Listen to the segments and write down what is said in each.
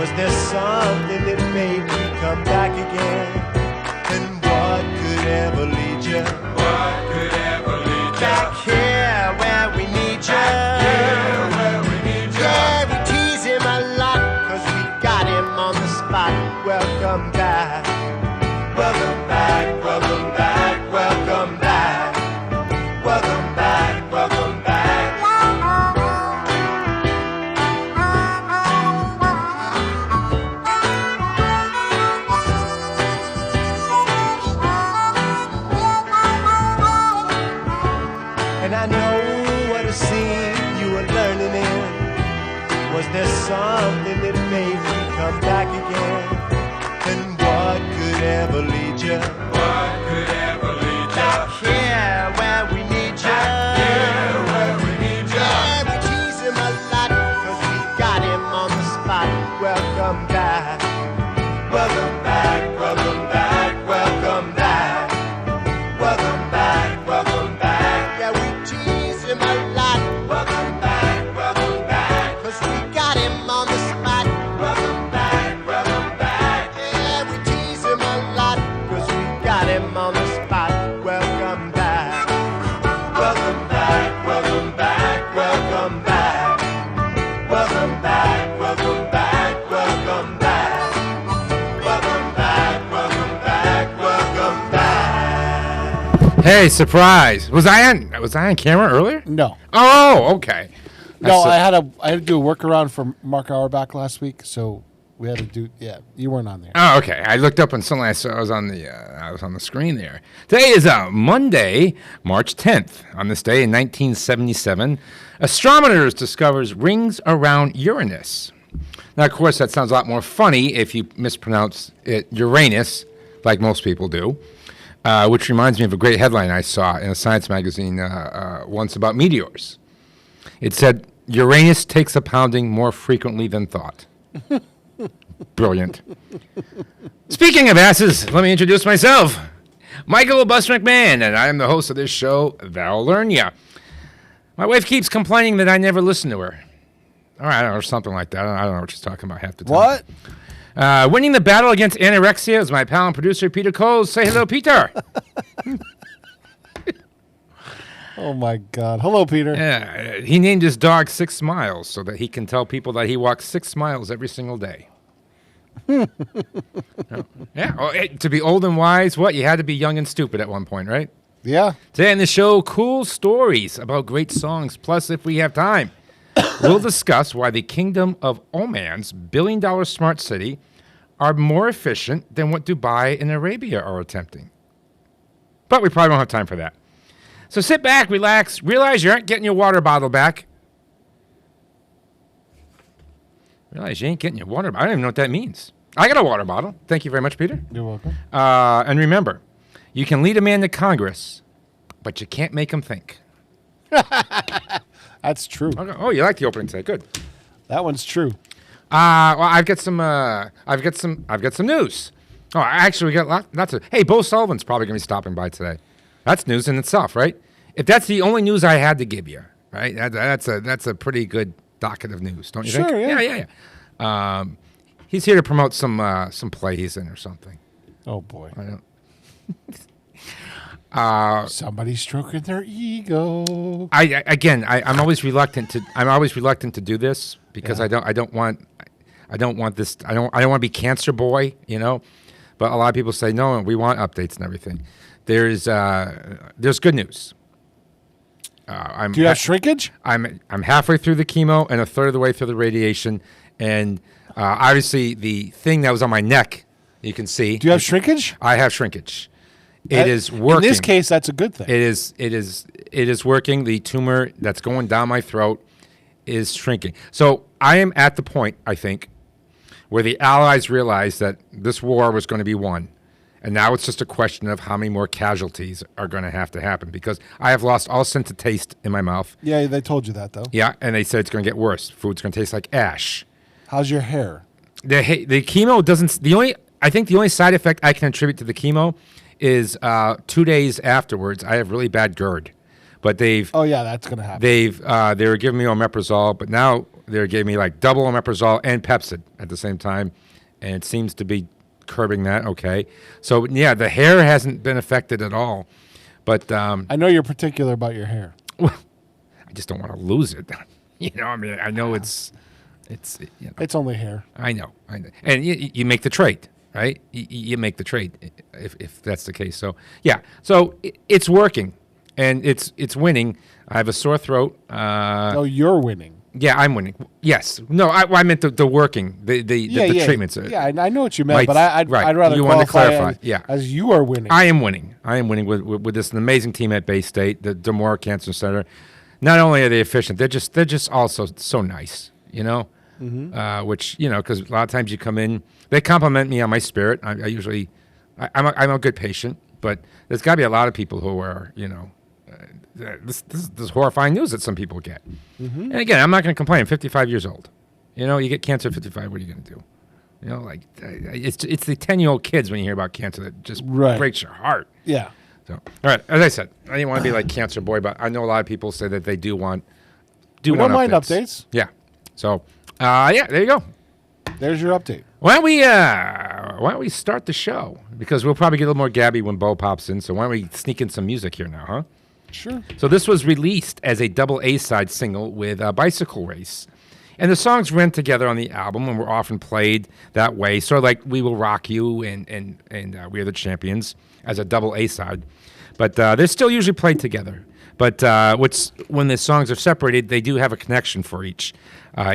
Was there something that made me come back again? And what could ever lead you? What could ever lead you? Back here where we need you. Back here where we need you. Yeah, we tease him a lot, cause we got him on the spot. Welcome back. Welcome back, welcome back, welcome back. Welcome back, welcome back. And I know what a scene you were learning in. Was there something that made me come back again? And what could ever lead you? What could ever lead you? Back here where we need you. Back here where we need you. Yeah, we tease him a lot, cause we got him on the spot. Welcome back. Welcome back, welcome back, welcome back. Welcome back, welcome back. Yeah, we tease him a lot. Welcome back, cause we got him on the spot. Welcome back. Yeah, we tease him a lot, cause we got him on the spot. Welcome back. Welcome back, welcome back, welcome back. Welcome back, welcome back, welcome back. Welcome back, welcome back, welcome back. Hey, surprise! Was I on camera earlier? No. Oh, okay. No, I I had to do a workaround for Mark Auerbach last week, so we had to do. Yeah, you weren't on there. Oh, okay. I looked up and suddenly I saw I was on the screen there. Today is Monday, March 10th. On this day in 1977, astronomers discovers rings around Uranus. Now, of course, that sounds a lot more funny if you mispronounce it Uranus, like most people do. Which reminds me of a great headline I saw in a science magazine once about meteors. It said, Uranus takes a pounding more frequently than thought. Brilliant. Speaking of asses, let me introduce myself. Michael Bus McMahon, and I am the host of this show, That'll Learn Ya. My wife keeps complaining that I never listen to her. All right, or something like that. I don't know what she's talking about half the time. What? Winning the battle against anorexia is my pal and producer, Peter Coles. Say hello, Peter. Oh, my God. Hello, Peter. He named his dog 6 Smiles so that he can tell people that he walks 6 miles every single day. Yeah. Oh, to be old and wise, what? You had to be young and stupid at one point, right? Yeah. Today on the show, cool stories about great songs. Plus, if we have time, we'll discuss why the Kingdom of Oman's billion-dollar smart city are more efficient than what Dubai and Arabia are attempting. But we probably won't have time for that. So sit back, relax, realize you aren't getting your water bottle back. Realize you ain't getting your water bottle. I don't even know what that means. I got a water bottle. Thank you very much, Peter. You're welcome. And remember, you can lead a man to Congress, but you can't make him think. That's true. Okay. Oh, you like the opening today? Good. That one's true. Well, I've got some news. Oh, actually, we got lots of. Hey, Bo Sullivan's probably gonna be stopping by today. That's news in itself, right? If that's the only news I had to give you, right? That's a pretty good docket of news, don't you think? Sure, yeah. Yeah. He's here to promote some play he's in or something. Oh, boy. I don't. Somebody's stroking their ego. I'm always reluctant to do this because I don't want to be cancer boy, you know. But a lot of people say no, we want updates and everything. There's good news. Do you have shrinkage? I'm halfway through the chemo and a third of the way through the radiation, and obviously the thing that was on my neck, you can see. Do you have shrinkage? I have shrinkage. It is working. In this case, that's a good thing. It is working. The tumor that's going down my throat is shrinking. So I am at the point, I think, where the Allies realized that this war was going to be won. And now it's just a question of how many more casualties are going to happen because I have lost all sense of taste in my mouth. Yeah, they told you that, though. Yeah, and they said it's going to get worse. Food's going to taste like ash. How's your hair? The chemo doesn't. I think the only side effect I can attribute to the chemo is 2 days afterwards, I have really bad GERD. But they've. Oh yeah, that's gonna happen. They were giving me omeprazole, but now they gave me like double omeprazole and Pepsid at the same time, and it seems to be curbing that. Okay, so yeah, the hair hasn't been affected at all, but I know you're particular about your hair. I just don't want to lose it. I mean, I know it's. It's only hair. I know, and you make the trade, right? You make the trade if that's the case. So yeah, so it's working, and it's winning. I have a sore throat. Oh, you're winning. Yeah, I'm winning. Yes, no, I meant the working, the treatments. Yeah, I know what you meant, Right, but I'd rather you wanted to qualify clarify. Yeah, as you are winning. I am winning. I am winning with this amazing team at Bay State, the Demore Cancer Center. Not only are they efficient, they're just also so nice. Which because a lot of times you come in, they compliment me on my spirit. I usually, I'm a good patient, but there's got to be a lot of people who are this is horrifying news that some people get. And again, I'm not going to complain. I'm 55 years old. You get cancer at 55. What are you going to do? It's the 10-year-old kids when you hear about cancer that just breaks your heart. Yeah. So, all right, as I said, I didn't want to be like cancer boy, but I know a lot of people say that they do want. We don't mind updates. Yeah. So, there you go. There's your update. Why don't we start the show? Because we'll probably get a little more Gabby when Bo pops in. So why don't we sneak in some music here now, huh? Sure. So this was released as a double A-side single with Bicycle Race. And the songs ran together on the album and were often played that way, sort of like We Will Rock You and We Are the Champions as a double A-side. But they're still usually played together. But when the songs are separated, they do have a connection for each.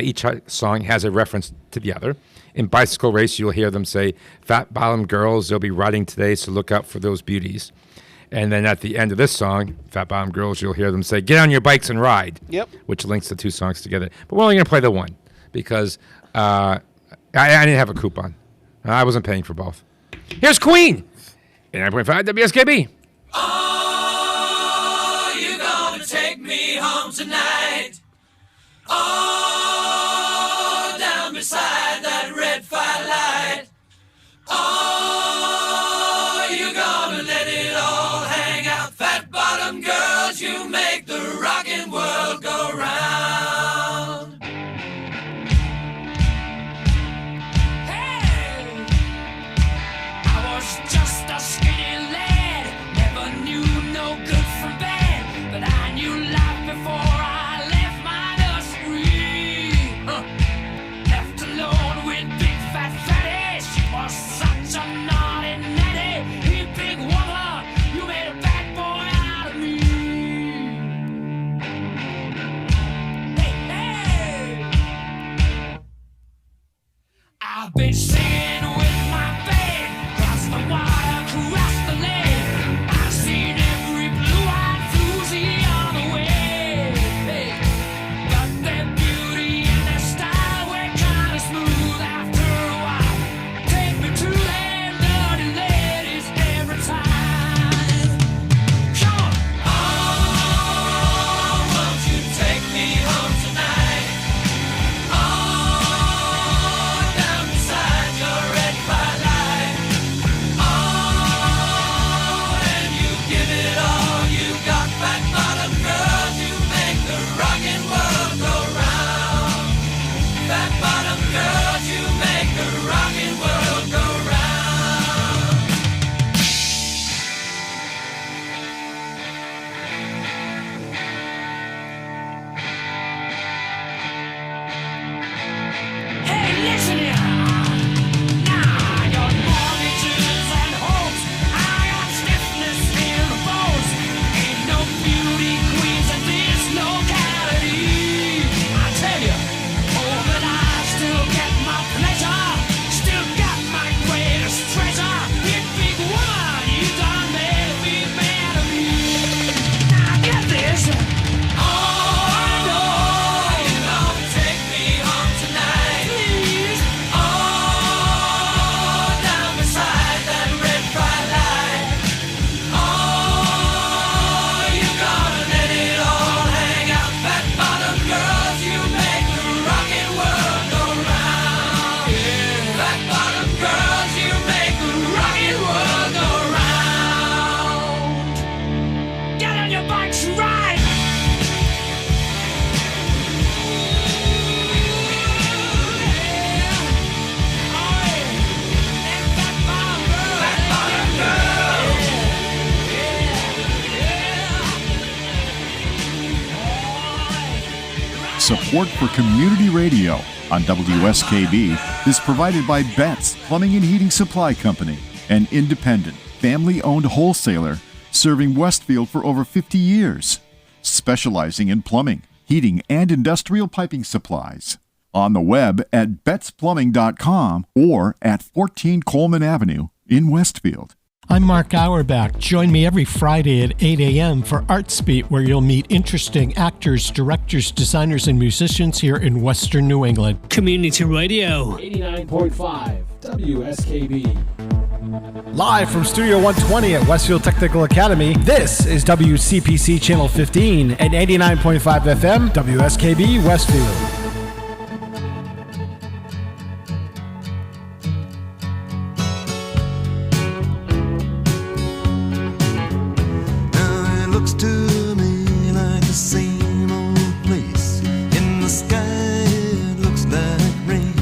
Each song has a reference to the other. In Bicycle Race, you'll hear them say, "Fat bottom girls, they'll be riding today, so look out for those beauties." And then at the end of this song, "Fat bottom girls," you'll hear them say, "Get on your bikes and ride." Yep. Which links the two songs together. But we're only going to play the one because I didn't have a coupon. I wasn't paying for both. Here's Queen. 89.5 WSKB. Oh, you're gonna take me home tonight. Oh, down beside that red firelight. Oh, you're gonna let it all hang out. Fat bottom girls, you make the rockin' world go round. Hey, I was just a skinny lad, never knew no good from bad, but I knew life before I left my nursery. Left alone with big fat fatty, she was such a naughty natty. Hey, big woman, you made a bad boy out of me. Hey, hey, I've been singing with my band, cross the water, cross the lake. I've seen every blue-eyed floozy on the way. Hey, but their beauty and their style were kind of smooth after a while. Take me to them dirty ladies every time. Come on. Oh, won't you take me home tonight? Oh, down beside your Support for community radio on WSKB is provided by Betts Plumbing and Heating Supply Company, an independent, family-owned wholesaler serving Westfield for over 50 years, specializing in plumbing, heating, and industrial piping supplies. On the web at bettsplumbing.com or at 14 Coleman Avenue in Westfield. I'm Mark Auerbach. Join me every Friday at 8 a.m. for Arts Beat, where you'll meet interesting actors, directors, designers, and musicians here in Western New England. Community Radio. 89.5 WSKB. Live from Studio 120 at Westfield Technical Academy, this is WCPC Channel 15 and 89.5 FM WSKB Westfield. To me like the same old place. In the sky it looks like rain.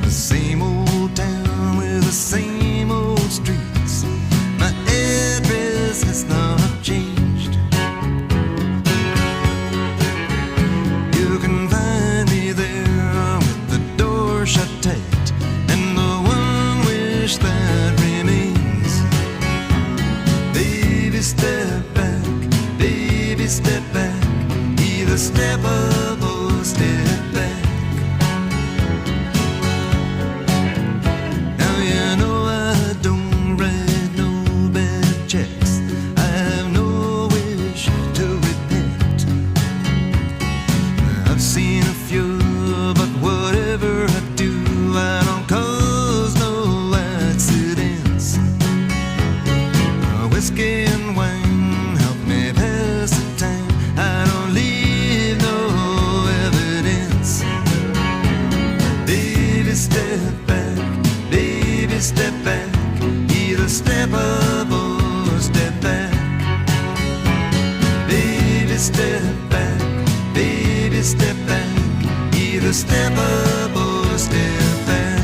The same old town with the same old streets. My address has not changed. You can find me there with the door shut tight and the one wish that remains. Step back, either step up or step back. Now you know I don't write no bad checks. I have no wish to repent. I've seen a few, but whatever I do, I don't cause no accidents. Whiskey and wine step back, either step up or step back. Baby, step back, either step up or step back.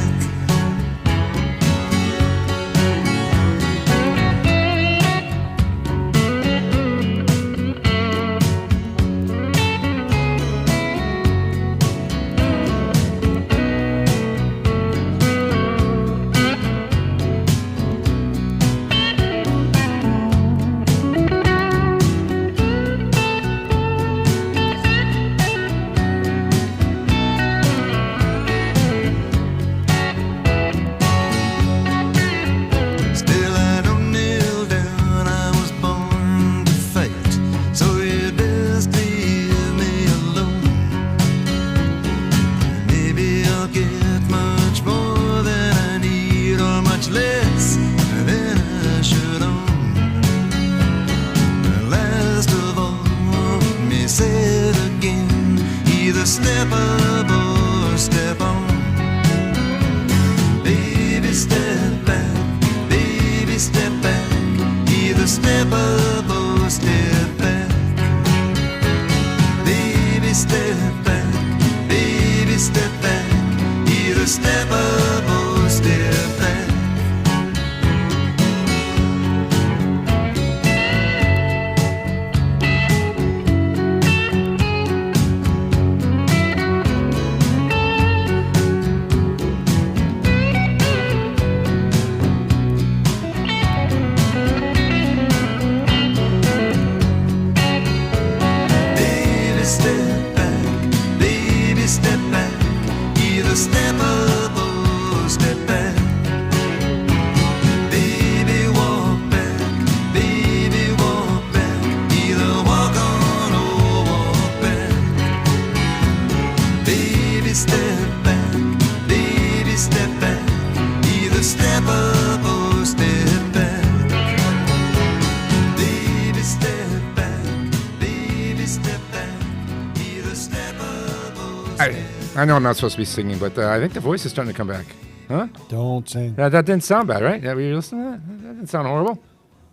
I know I'm not supposed to be singing, but I think the voice is starting to come back. Huh? Don't sing. That didn't sound bad, right? Were you listening to that? That didn't sound horrible.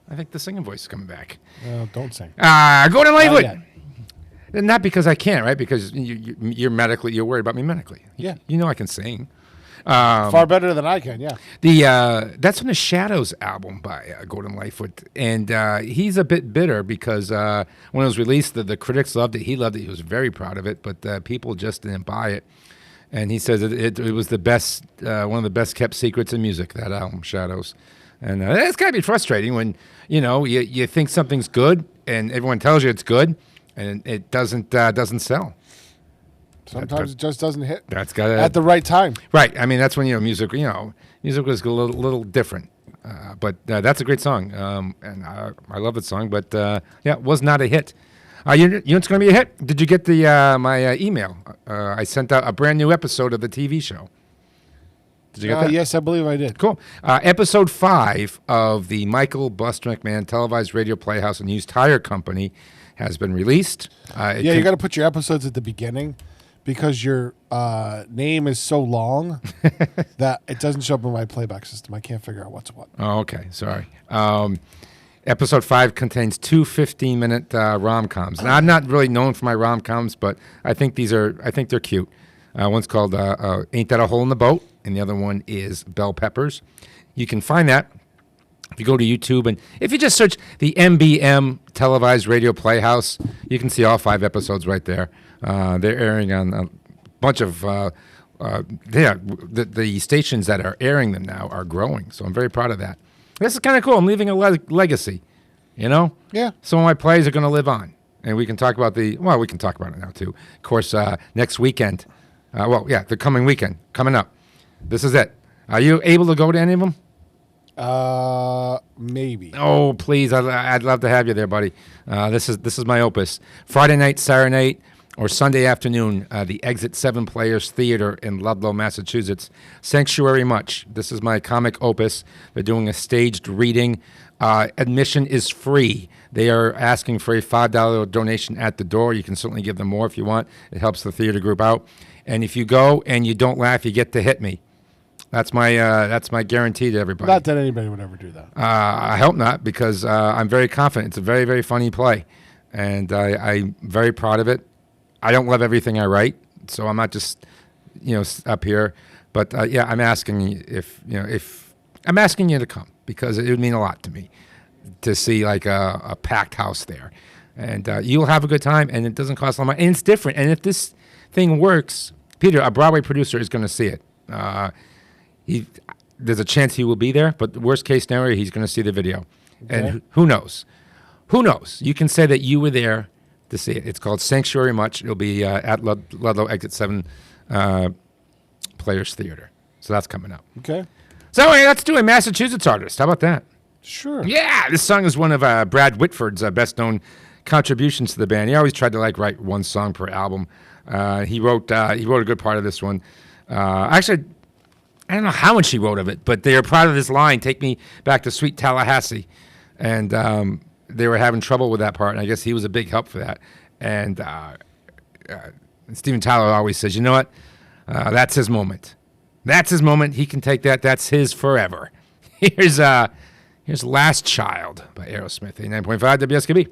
I think the singing voice is coming back. Don't sing. Gordon Lightfoot. Yeah. Not because I can't, right? Because you're worried about me medically. Yeah. You know I can sing. Far better than I can, yeah. That's from the Shadows album by Gordon Lightfoot, and he's a bit bitter because when it was released, the critics loved it. He loved it. He was very proud of it, but people just didn't buy it. And he says it was the best, one of the best kept secrets in music. That album, Shadows, and it's gotta be frustrating when you think something's good and everyone tells you it's good, and it doesn't sell. Sometimes it just doesn't hit. That's got at the right time. Right. I mean, that's when music. Music was a little different. But that's a great song, and I love that song. But it was not a hit. You know it's going to be a hit? Did you get my email? I sent out a brand new episode of the TV show. Did you get that? Yes, I believe I did. Cool. Episode 5 of the Michael Buster McMahon televised radio playhouse and used tire company has been released. You got to put your episodes at the beginning because your name is so long that it doesn't show up in my playback system. I can't figure out what's what. Oh, okay. Sorry. Episode 5 contains 2 15-minute rom-coms. Now, I'm not really known for my rom-coms, but I think they're cute. One's called Ain't That a Hole in the Boat, and the other one is Bell Peppers. You can find that if you go to YouTube, and if you just search the MBM televised radio playhouse, you can see all 5 episodes right there. They're airing on a bunch of the stations that are airing them now are growing, so I'm very proud of that. This is kind of cool. I'm leaving a legacy, Yeah. Some of my plays are going to live on, and we can talk about we can talk about it now too. Of course, next weekend, the coming weekend coming up. This is it. Are you able to go to any of them? Maybe. Oh, please! I'd love to have you there, buddy. This is my opus. Friday night, Saturday night, or Sunday afternoon. The Exit 7 Players Theater in Ludlow, Massachusetts. Sanctuary Much. This is my comic opus. They're doing a staged reading. Admission is free. They are asking for a $5 donation at the door. You can certainly give them more if you want. It helps the theater group out. And if you go and you don't laugh, you get to hit me. That's my guarantee to everybody. Not that anybody would ever do that. I hope not, because I'm very confident. It's a very, very funny play, and I'm very proud of it. I don't love everything I write, so I'm not just up here. But I'm asking you if I'm asking you to come, because it would mean a lot to me to see like a packed house there, and you'll have a good time, and it doesn't cost a lot of money, and it's different. And if this thing works, Peter, a Broadway producer, is going to see it. There's a chance he will be there, but the worst case scenario, he's going to see the video. Okay. And who knows? Who knows? You can say that you were there to see it. It's called Sanctuary Much. It'll be at Ludlow Exit 7 Players Theater. So that's coming up. Okay. So let's do a Massachusetts artist. How about that? Sure. Yeah, this song is one of Brad Whitford's best-known contributions to the band. He always tried to write one song per album. He wrote a good part of this one. Actually, I don't know how much he wrote of it, but they are proud of this line, "Take me back to sweet Tallahassee." And they were having trouble with that part, and I guess he was a big help for that. And Steven Tyler always says, you know what? That's his moment. That's his moment. He can take that. That's his forever. Here's Last Child by Aerosmith, 89.5 WSKB.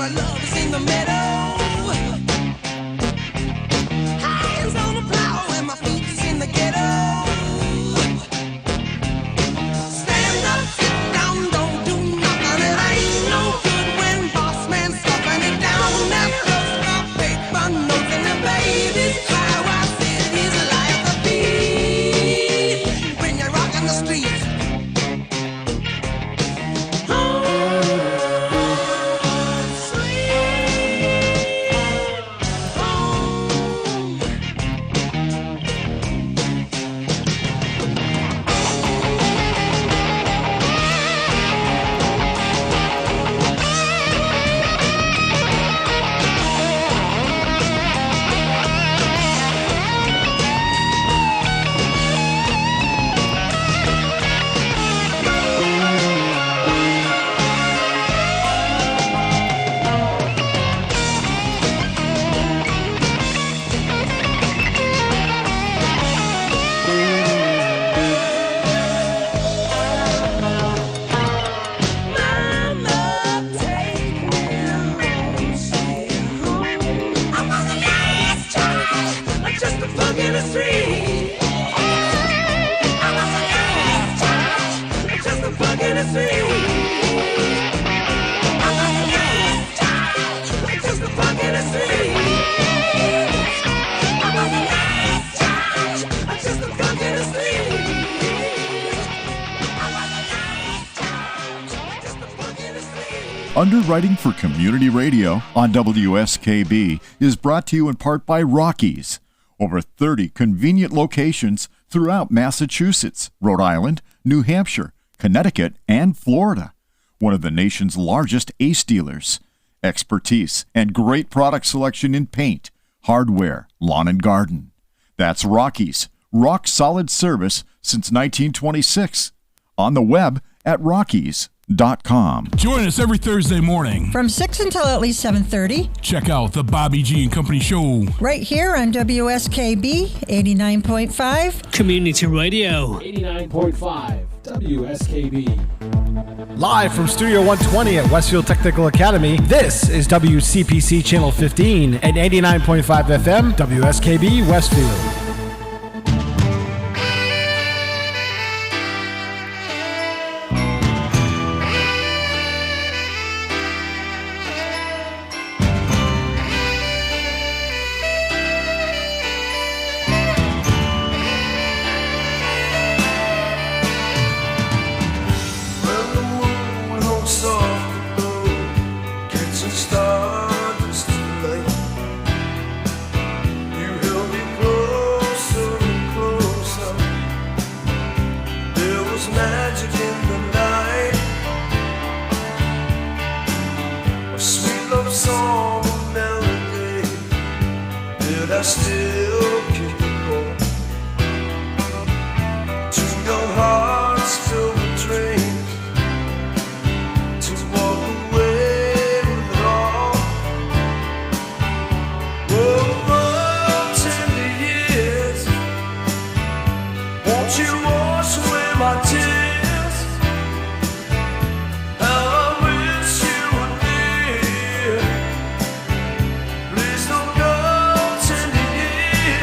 our love is in the meadow. Hands on the plow and my feet is in the ghetto. Stand up, sit down, don't do nothing. It ain't no good when boss man's stuffing it down. That plus my paper notes and the babies cry while city's alive the beat. When you're rocking the streets. Underwriting for Community Radio on WSKB is brought to you in part by Rockies. Over 30 convenient locations throughout Massachusetts, Rhode Island, New Hampshire, Connecticut, and Florida. One of the nation's largest ACE dealers. Expertise and great product selection in paint, hardware, lawn and garden. That's Rockies. Rock solid service since 1926. On the web at Rockies.com. Join us every Thursday morning from 6 until at least 7:30. Check out the Bobby G and Company Show right here on WSKB 89.5 Community Radio. 89.5 WSKB. Live from Studio 120 at Westfield Technical Academy, this is WCPC Channel 15 and 89.5 FM WSKB Westfield. Please don't go 10 years.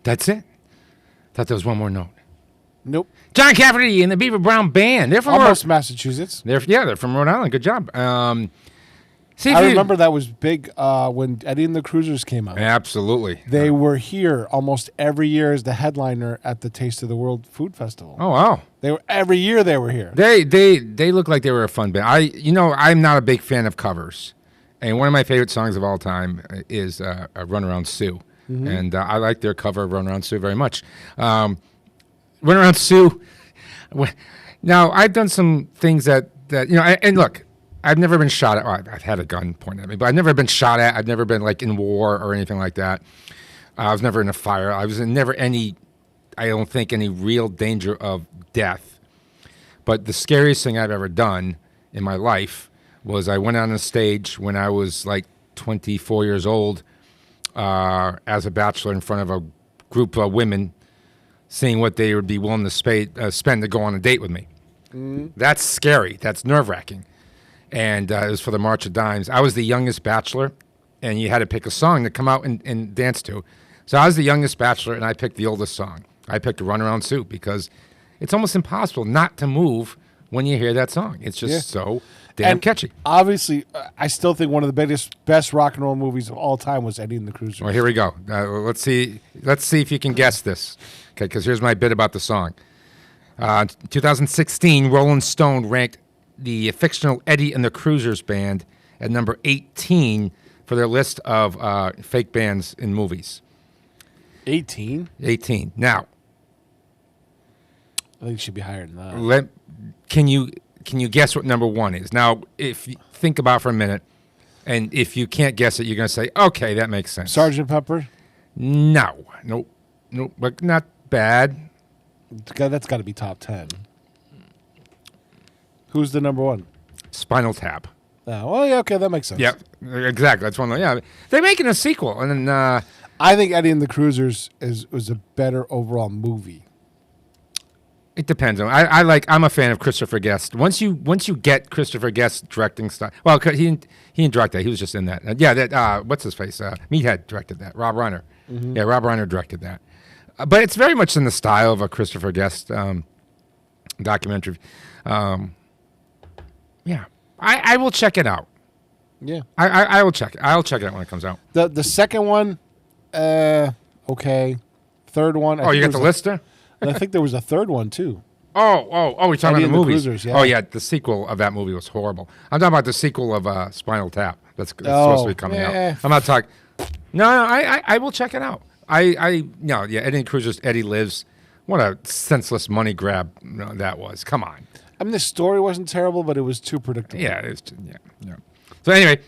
That's it. Thought there was one more note. Nope. John Cafferty and the Beaver Brown Band. They're from Almost Massachusetts. They're from Rhode Island. Good job. See if I you- remember that was big when Eddie and the Cruisers came out. Absolutely. They were here almost every year as the headliner at the Taste of the World Food Festival. Oh wow. They were every year they were here. They look like they were a fun band. I'm not a big fan of covers, and one of my favorite songs of all time is "Run Around Sue," and I like their cover of "Run Around Sue" very much. "Run Around Sue." Now I've done some things that and look, I've never been shot at. Well, I've had a gun pointed at me, but I've never been shot at. I've never been like in war or anything like that. I was never in a fire. I was in never any. I don't think any real danger of death. But the scariest thing I've ever done in my life was I went on a stage when I was like 24 years old as a bachelor in front of a group of women, seeing what they would be willing to spend to go on a date with me. That's scary. That's nerve-wracking. And it was for the March of Dimes. I was the youngest bachelor, and you had to pick a song to come out and dance to. So I was the youngest bachelor, and I picked the oldest song. I picked "Run Around Sue" because it's almost impossible not to move when you hear that song. It's just so damn catchy. Obviously, I still think one of the best rock and roll movies of all time was Eddie and the Cruisers. Well, here we go. Let's see if you can guess this. Okay, because here's my bit about the song. 2016, Rolling Stone ranked the fictional Eddie and the Cruisers band at number 18 for their list of fake bands in movies. 18? 18. Now, I think it should be higher than that. Can you guess what number one is? Now, if you think about it for a minute, and if you can't guess it, you're going to say, okay, that makes sense. Sgt. Pepper? No. Nope, but not bad. That's got to be top 10. Who's the number one? Spinal Tap. Oh, well, yeah, okay, that makes sense. Yeah, exactly. That's one. Yeah, they're making a sequel, and then I think Eddie and the Cruisers was a better overall movie. it depends. I'm a fan of Christopher Guest. Once you get Christopher Guest's directing style, well, he didn't direct that. He was just in that. What's his face? Meathead directed that. Rob Reiner. Mm-hmm. Yeah, Rob Reiner directed that. But it's very much in the style of a Christopher Guest documentary. Yeah, I will check it out. Yeah, I will check it. I'll check it out when it comes out. The second one, okay. Third one. You got the list there? And I think there was a third one too. We're talking about Eddie the and the movies. Cruisers, yeah. Oh yeah, the sequel of that movie was horrible. I'm talking about the sequel of Spinal Tap. That's supposed to be coming out. I'm not talking. No, I will check it out. Eddie and Cruisers, Eddie Lives. What a senseless money grab that was. Come on. I mean, the story wasn't terrible, but it was too predictable. Yeah, it's yeah. So anyway,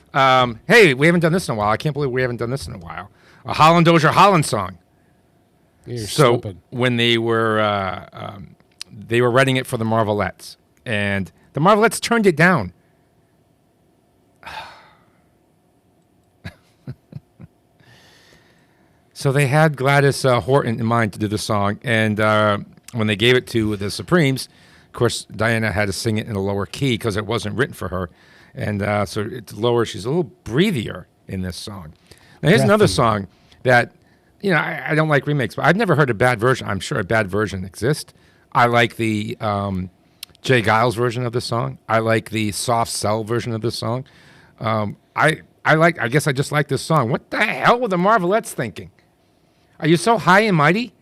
hey, we haven't done this in a while. I can't believe we haven't done this in a while. A Holland Dozier Holland song. You're So slipping. when they were writing it for the Marvelettes, and the Marvelettes turned it down. So they had Gladys Horton in mind to do the song, and when they gave it to the Supremes, of course, Diana had to sing it in a lower key because it wasn't written for her, and so it's lower. She's a little breathier in this song. Now here's another song that, I don't like remakes, but I've never heard a bad version. I'm sure a bad version exists. I like the Jay Giles version of the song. I like the Soft Cell version of the song. I guess I just like this song. What the hell were the Marvelettes thinking? Are you so high and mighty?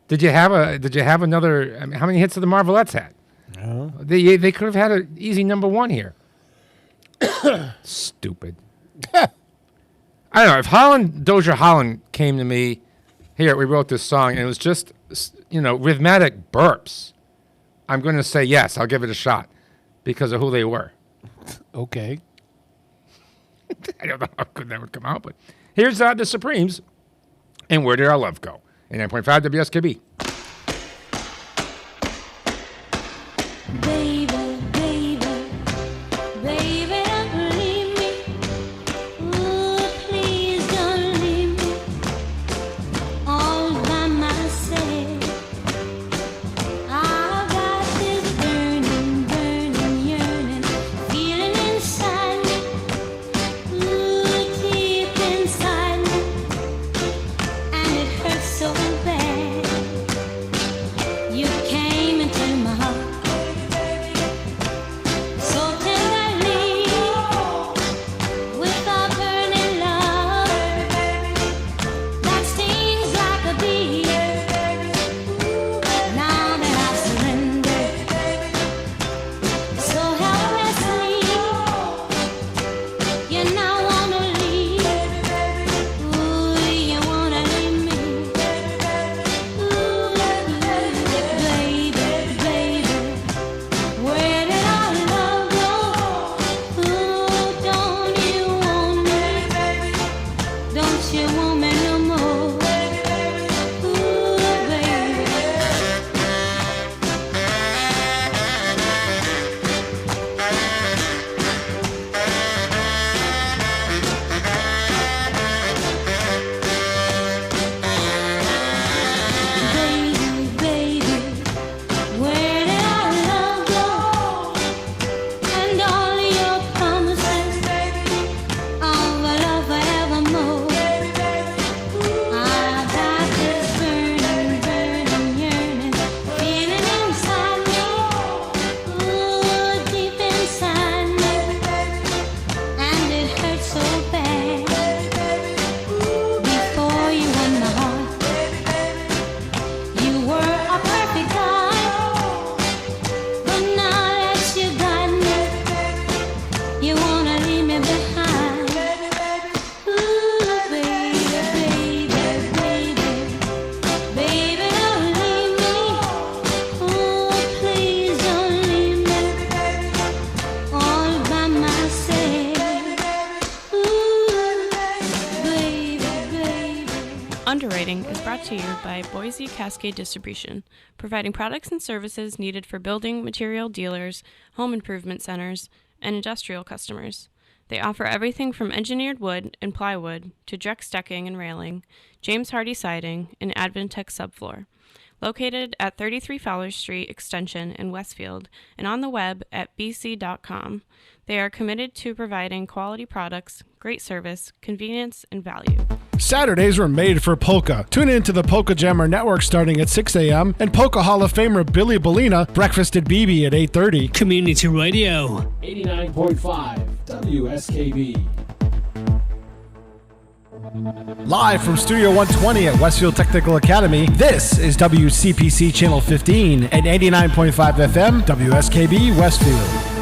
Did you have another? I mean, how many hits did the Marvelettes had? No. They could have had an easy number one here. Stupid. I don't know. If Holland Dozier Holland came to me, here we wrote this song, and it was just rhythmic burps, I'm going to say yes. I'll give it a shot because of who they were. Okay. I don't know how good that would come out, but here's the Supremes. And Where Did Our Love Go? 89.5 WSKB. Baby, baby, baby, don't leave me. Ooh, please don't leave me all by myself. I've got this burning, burning, yearning feeling inside me. Ooh, deep inside me, and it hurts you want me no more. Ooh, baby. Baby, baby, where did our love go? And all your promises of a love forevermore. I've got this burning, burning yearning feeling inside me, ooh, deep inside me, and it hurts so bad. Before you won my heart, you were a perfect guy, but now that you got me, you wanna leave me behind. Ooh, baby, baby, baby, baby, don't leave me. Oh, please don't leave me all by myself. Ooh, baby, baby. Underwriting is brought to you by Boise Cascade Distribution, providing products and services needed for building material dealers, home improvement centers, and industrial customers. They offer everything from engineered wood and plywood to Drex decking and railing, James Hardie siding, and Advantech subfloor. Located at 33 Fowler Street Extension in Westfield and on the web at bc.com, they are committed to providing quality products, great service, convenience, and value. Saturdays were made for polka. Tune in to the Polka Jammer Network starting at 6 a.m. and Polka Hall of Famer Billy Bellina, Breakfast at BB at 8:30. Community Radio. 89.5 WSKB. Live from Studio 120 at Westfield Technical Academy, this is WCPC Channel 15 and 89.5 FM WSKB Westfield.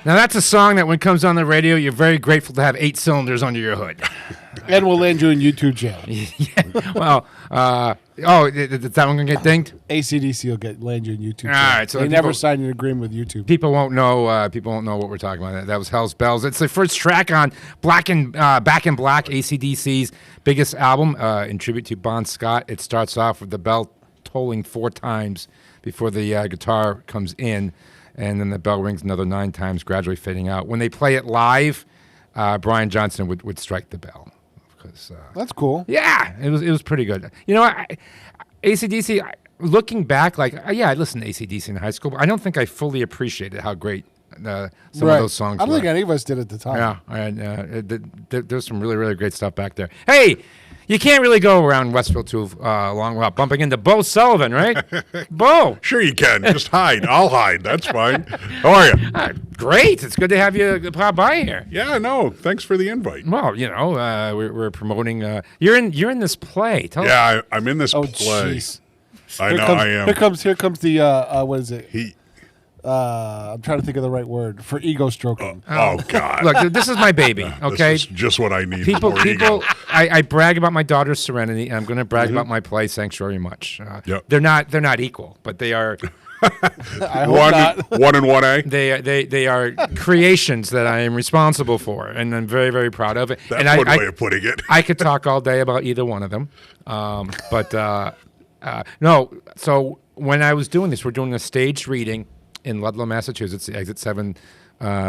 Now that's a song that when it comes on the radio, you're very grateful to have 8 cylinders under your hood. And we'll land you in YouTube jail. Well, is that one going to get dinged? AC/DC will land you in YouTube jail. All right, so they people- never signed an agreement with YouTube. People won't know. People won't know what we're talking about. That was Hell's Bells. It's the first track on Back in Black, AC/DC's biggest album, in tribute to Bon Scott. It starts off with the bell tolling 4 times before the guitar comes in, and then the bell rings another 9 times, gradually fading out. When they play it live, Brian Johnson would strike the bell. That's cool. Yeah, it was pretty good. You know, AC/DC. Looking back, I listened to AC/DC in high school, but I don't think I fully appreciated how great some of those songs I don't were. think any of us did at the time. Yeah, and there's some really, really great stuff back there. Hey, you can't really go around Westfield too long without bumping into Bo Sullivan, right? Bo. Sure you can. Just hide. I'll hide. That's fine. How are you? Great. It's good to have you pop by here. Yeah, no. Thanks for the invite. Well, you know, we're promoting. You're in this play. I'm in this play. Jeez. I know I am. Here comes the what is it? I'm trying to think of the right word for ego stroking. Oh God! Look, this is my baby. Okay, this is just what I need. People. Ego. I brag about my daughter's Serenity, and I'm going to brag about my play Sanctuary much. They're not equal, but they are. I hope not. 1 and 1A. They are creations that I am responsible for, and I'm very, very proud of it. That's and one way of putting it. I could talk all day about either one of them, but no. So when I was doing this, we're doing a staged reading in Ludlow, Massachusetts, the Exit 7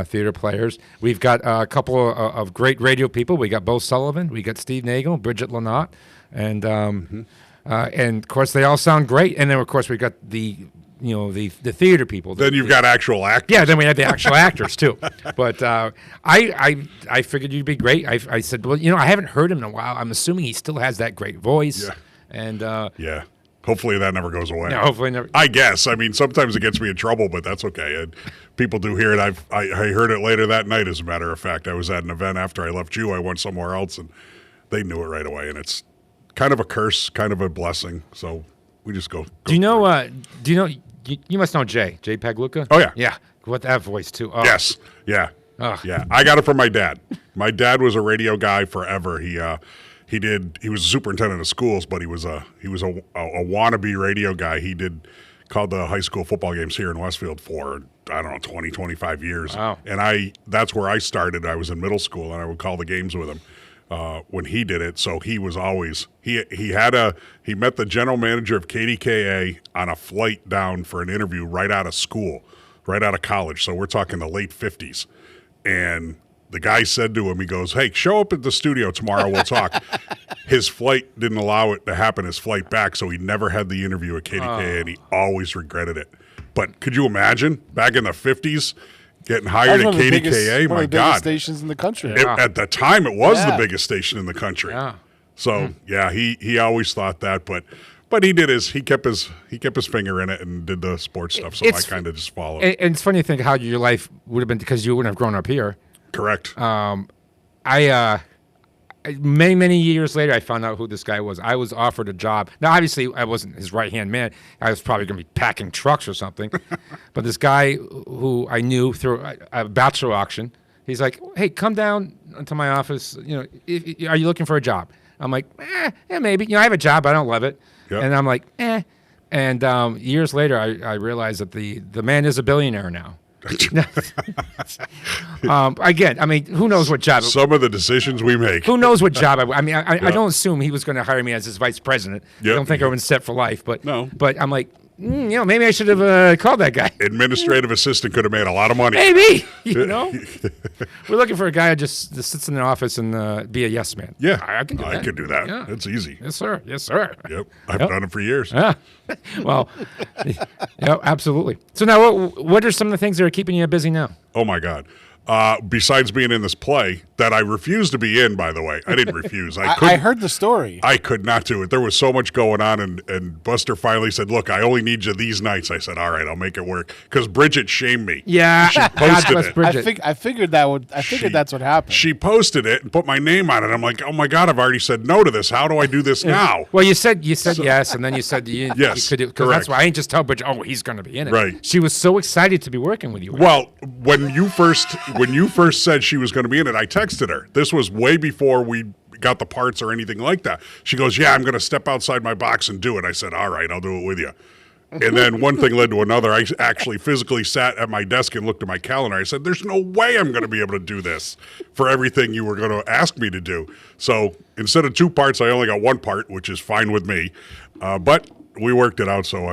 theater players. We've got a couple of great radio people. We got Bo Sullivan, we got Steve Nagel, Bridget Lynott, and of course they all sound great. And then of course we got the theater people. Then you've got actual actors. Yeah, then we have the actual actors too. But I figured you'd be great. I said, well, I haven't heard him in a while. I'm assuming he still has that great voice. Yeah. And yeah. Hopefully that never goes away. No, hopefully never. I guess. I mean, sometimes it gets me in trouble, but that's okay. And people do hear it. I heard it later that night, as a matter of fact. I was at an event after I left you. I went somewhere else, and they knew it right away. And it's kind of a curse, kind of a blessing. So we just go. Do you know? You must know Jay Pagluca? Oh, yeah. Yeah. What that voice, too. Oh. Yes. Yeah. Oh. Yeah. I got it from my dad. My dad was a radio guy forever. He was a superintendent of schools, but he was a wannabe radio guy. He called the high school football games here in Westfield for, 20, 25 years. Wow. And that's where I started. I was in middle school, and I would call the games with him when he did it. So he was always he met the general manager of KDKA on a flight down for an interview right out of school, right out of college. So we're talking the late 50s. And the guy said to him, he goes, "Hey, show up at the studio tomorrow. We'll talk." His flight didn't allow it to happen, his flight back, so he never had the interview at KDKA, and he always regretted it. But could you imagine, back in the 50s, getting hired at KDKA? One My of the biggest God. stations in the country. At the time, it was the biggest station in the country. Yeah. So, yeah, he always thought that, but he did he kept his finger in it and did the sports stuff, so I kind of just followed. And it's funny to think how your life would have been, because you wouldn't have grown up here. Correct. Many years later, I found out who this guy was. I was offered a job. Now, obviously, I wasn't his right-hand man. I was probably going to be packing trucks or something. But this guy who I knew through a bachelor auction, he's like, "Hey, come down to my office. Are you looking for a job?" I'm like, yeah, maybe. I have a job. I don't love it. Yep. And I'm like, eh. And years later, I realized that the man is a billionaire now. Again, I mean, who knows what job? Some of the decisions we make. Who knows what job? I don't assume he was going to hire me as his vice president. Yep. I don't think I was set for life. But no. But I'm like, maybe I should have called that guy. Administrative assistant could have made a lot of money. Maybe, We're looking for a guy who just sits in the office and be a yes man. Yeah, I can do that. I could do that. Yeah. It's easy. Yes, sir. Yes, sir. Yep, I've done it for years. Yeah. Well, yeah, absolutely. So now, what are some of the things that are keeping you busy now? Oh my God! Besides being in this play, that I refused to be in, by the way. I didn't refuse. I heard the story. I could not do it. There was so much going on, and Buster finally said, look, I only need you these nights. I said, all right, I'll make it work. Because Bridget shamed me. Yeah. She posted it. I figured that's what happened. She posted it and put my name on it. I'm like, oh, my God, I've already said no to this. How do I do this now? Well, you said yes, and then you said yes, you could, because that's why I ain't just tell Bridget, oh, he's going to be in it. Right. She was so excited to be working with you. Well, when you first said she was going to be in it, I texted her. This was way before we got the parts or anything like that. She goes, yeah, I'm going to step outside my box and do it. I said, all right, I'll do it with you. And then one thing led to another. I actually physically sat at my desk and looked at my calendar. I said, there's no way I'm going to be able to do this for everything you were going to ask me to do. So instead of 2 parts, I only got 1 part, which is fine with me. But we worked it out, so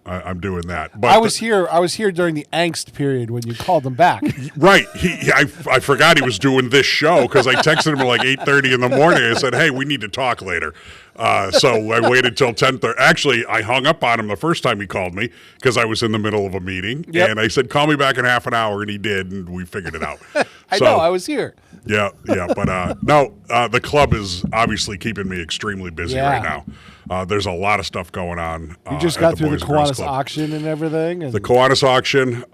I'm doing that. But I was here during the angst period when you called him back. Right. I forgot he was doing this show because I texted him at like 8:30 in the morning. I said, hey, we need to talk later. So I waited till 10:30. Actually, I hung up on him the first time he called me because I was in the middle of a meeting. Yep. And I said, call me back in half an hour, and he did, and we figured it out. I know, I was here. Yeah. But no, the club is obviously keeping me extremely busy right now. There's a lot of stuff going on. You just got through the Kiwanis auction and everything. And the Kiwanis auction,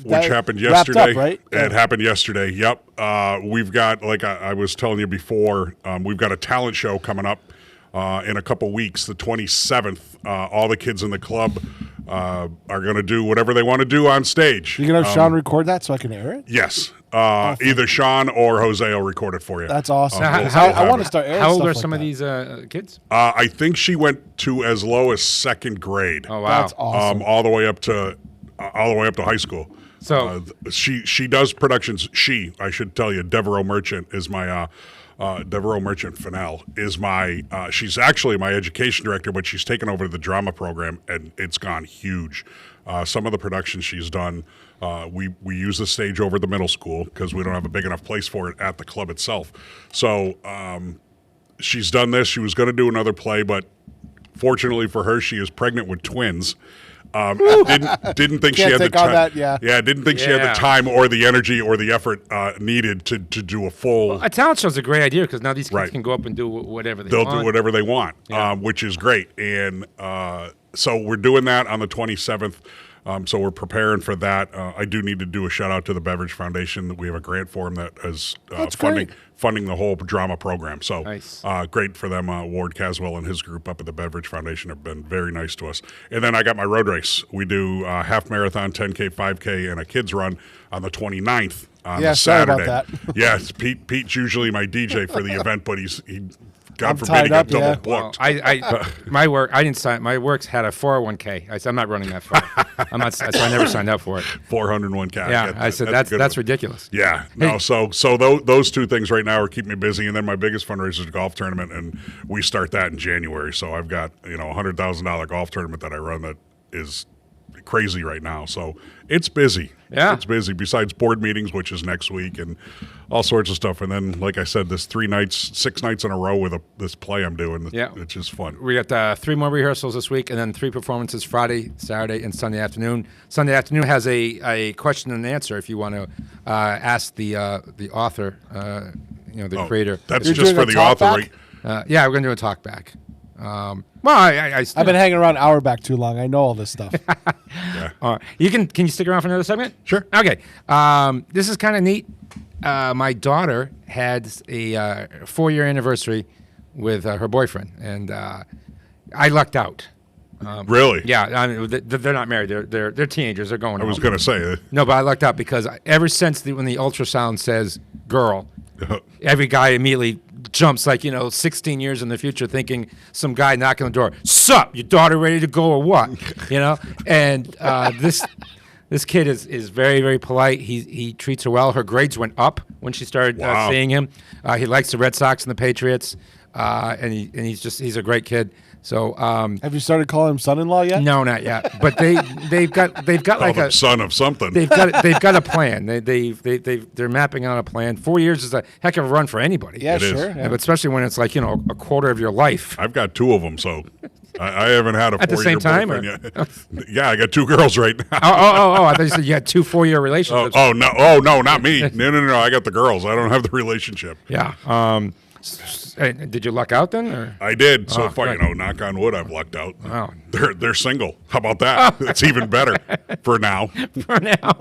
which happened yesterday. Up, right? It happened yesterday. Yep. We've got, like I was telling you before, we've got a talent show coming up in a couple weeks, the 27th. All the kids in the club are going to do whatever they want to do on stage. You going to have Sean record that so I can air it? Yes. Either Sean or Jose will record it for you. That's awesome. I want to start airing How old stuff are like some that. of these kids? I think she went to as low as 2nd grade. Oh, wow. That's awesome. All the way up to high school. So she does productions. I should tell you, Devereaux Merchant is my Devereaux Merchant Fennell is my. She's actually my education director, but she's taken over the drama program, and it's gone huge. Some of the productions she's done, we use the stage over the middle school because we don't have a big enough place for it at the club itself. So she's done this. She was going to do another play, but fortunately for her, she is pregnant with twins. Didn't think she had the time. Didn't think she had the time or the energy or the effort needed to do a full. Well, a talent show is a great idea because now these kids can go up and do whatever they want. They'll do whatever they want, which is great. And so we're doing that on the 27th. So we're preparing for that. I do need to do a shout out to the Beverage Foundation. We have a grant for them that is funding the whole drama program. So nice. Great for them. Ward Caswell and his group up at the Beverage Foundation have been very nice to us. And then I got my road race. We do half marathon, 10K, 5K, and a kids run on the 29th on the Saturday. Sorry about that. Yes, Pete's usually my DJ for the event, but he God I'm forbid he tied got up, double yeah. booked. My work, I didn't sign. My work's had a 401k. I said I'm not running that far. I'm not. So I never signed up for it. 401k. Yeah, I said that's ridiculous. Yeah, no. So those two things right now are keeping me busy, and then my biggest fundraiser is a golf tournament, and we start that in January. So I've got $100,000 golf tournament that I run that is crazy right now. So it's busy. Yeah, it's busy. Besides board meetings, which is next week, and all sorts of stuff. And then, like I said, this 6 nights in a row with this play I'm doing. Yeah, it's just fun. We got 3 more rehearsals this week, and then 3 performances Friday, Saturday, and Sunday afternoon. Sunday afternoon has a question and answer if you want to ask the author, the creator. That's just for the author, right? Yeah, we're going to do a talk back. Well, I've been hanging around Auerbach too long. I know all this stuff. Yeah. Can you stick around for another segment? Sure. Okay. This is kind of neat. My daughter had a 4-year anniversary with her boyfriend, and I lucked out. Really? Yeah. I mean, they're not married. They're teenagers. They're going. I was going to say. No, but I lucked out because ever since when the ultrasound says girl, every guy immediately jumps 16 years in the future thinking some guy knocking on the door, sup, your daughter ready to go or what? And this kid is very, very polite. He treats her well. Her grades went up when she started seeing him. He likes the Red Sox and the Patriots, and he's a great kid. So, have you started calling him son-in-law yet? No, not yet. But they've got like a son of something. They've got a plan. They're mapping out a plan. 4 years is a heck of a run for anybody. Yeah, sure. Yeah, but especially when it's a quarter of your life. I've got 2 of them, so I haven't had a At the 4-year same time, boyfriend yet. Yeah, I got 2 girls right now. Oh! I thought you said you had 2 4-year relationships. No, not me. No, I got the girls. I don't have the relationship. Yeah. Did you luck out then? Or? I did. So far, good. knock on wood, I've lucked out. Wow. They're single. How about that? It's even better for now. For now.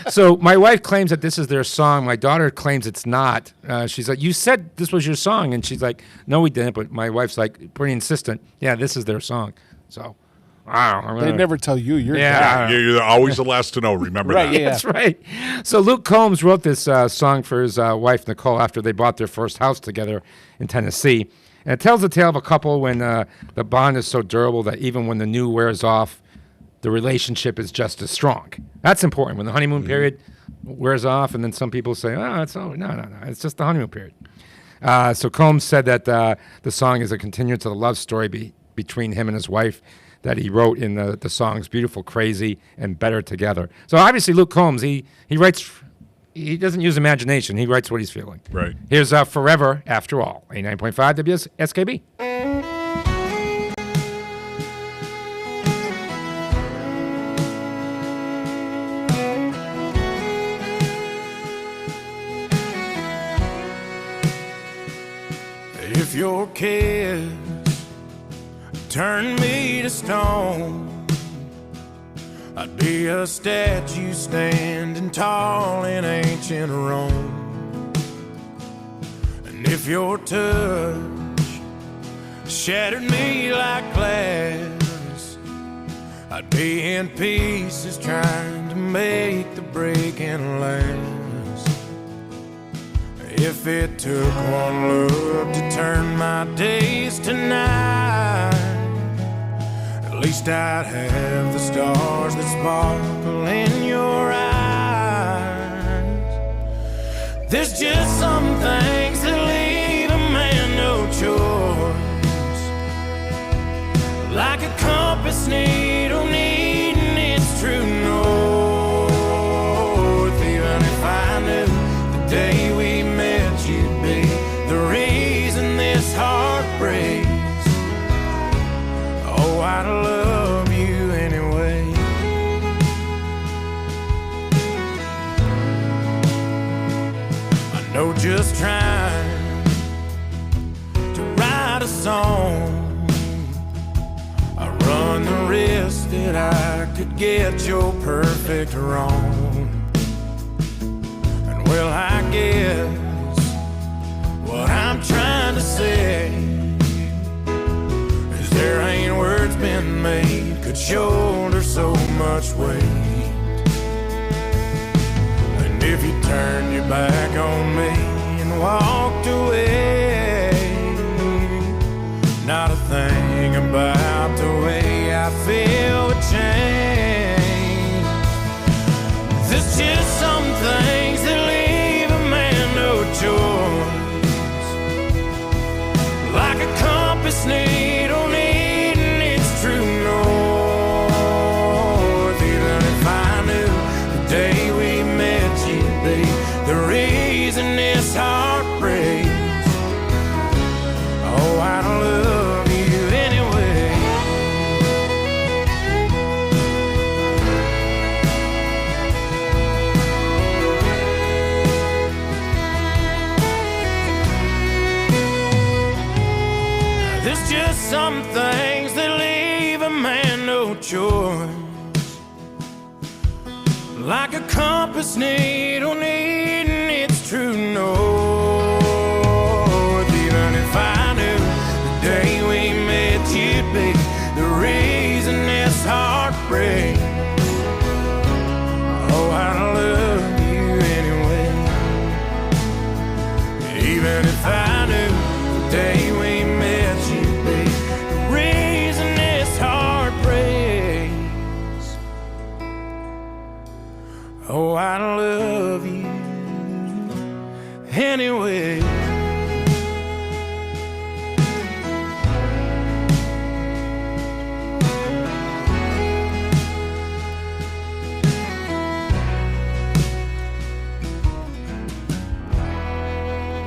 So my wife claims that this is their song. My daughter claims it's not. She's like, you said this was your song. And she's like, no, we didn't. But my wife's like pretty insistent. Yeah, this is their song. So, wow. They never tell you you're You're always the last to know. Remember Right, that. yeah. That's right. So Luke Combs wrote this song for his wife, Nicole, after they bought their first house together in Tennessee. And it tells the tale of a couple when the bond is so durable that even when the new wears off, the relationship is just as strong. That's important. When the honeymoon period wears off, and then some people say, no, it's just the honeymoon period. So Combs said that the song is a continuance of the love story between him and his wife that he wrote in the songs Beautiful, Crazy, and Better Together. So obviously Luke Combs, he writes, he doesn't use imagination. He writes what he's feeling. Right. Here's Forever After All, 89.5 WSKB. If your kiss turned me to stone, I'd be a statue standing tall in ancient Rome. And if your touch shattered me like glass, I'd be in pieces trying to make the breaking last. If it took one look to turn my days to night, at least I'd have the stars that sparkle in your eyes. There's just some things that leave a man no choice, like a compass needle needing its true north. Even if I knew the day we met you'd be the reason this heart breaks, oh, I'd love you anyway. I know just trying to write a song, I run the risk that I could get your perfect wrong. And well, I guess what I'm trying to say is there ain't words been made could shoulder so much weight. And if you turned your back on me and walked away, not a thing about the way I feel would change. There's just some things that leave a man no choice, like a compass needle needing its true north. Even if I knew the day we met you'd be the reason this heart breaks, oh, I'd love you anyway. There's just some things that leave a man no choice, like a compass needle needing its true north. Even if I knew the day we met you'd be the reason this heart breaks, oh, I'd love you anyway. Even if I knew the day we met you'd be the reason this heart breaks, oh, I'd love you anyway.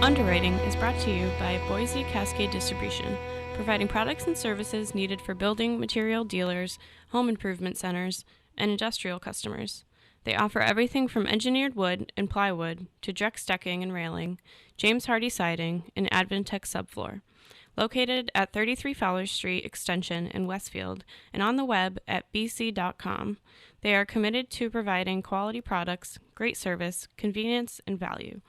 Underwriting is brought to you by Boise Cascade Distribution, providing products and services needed for building material dealers, home improvement centers, and industrial customers. They offer everything from engineered wood and plywood to Drex decking and railing, James Hardie siding, and Advantech subfloor. Located at 33 Fowler Street Extension in Westfield and on the web at bc.com, they are committed to providing quality products, great service, convenience, and value.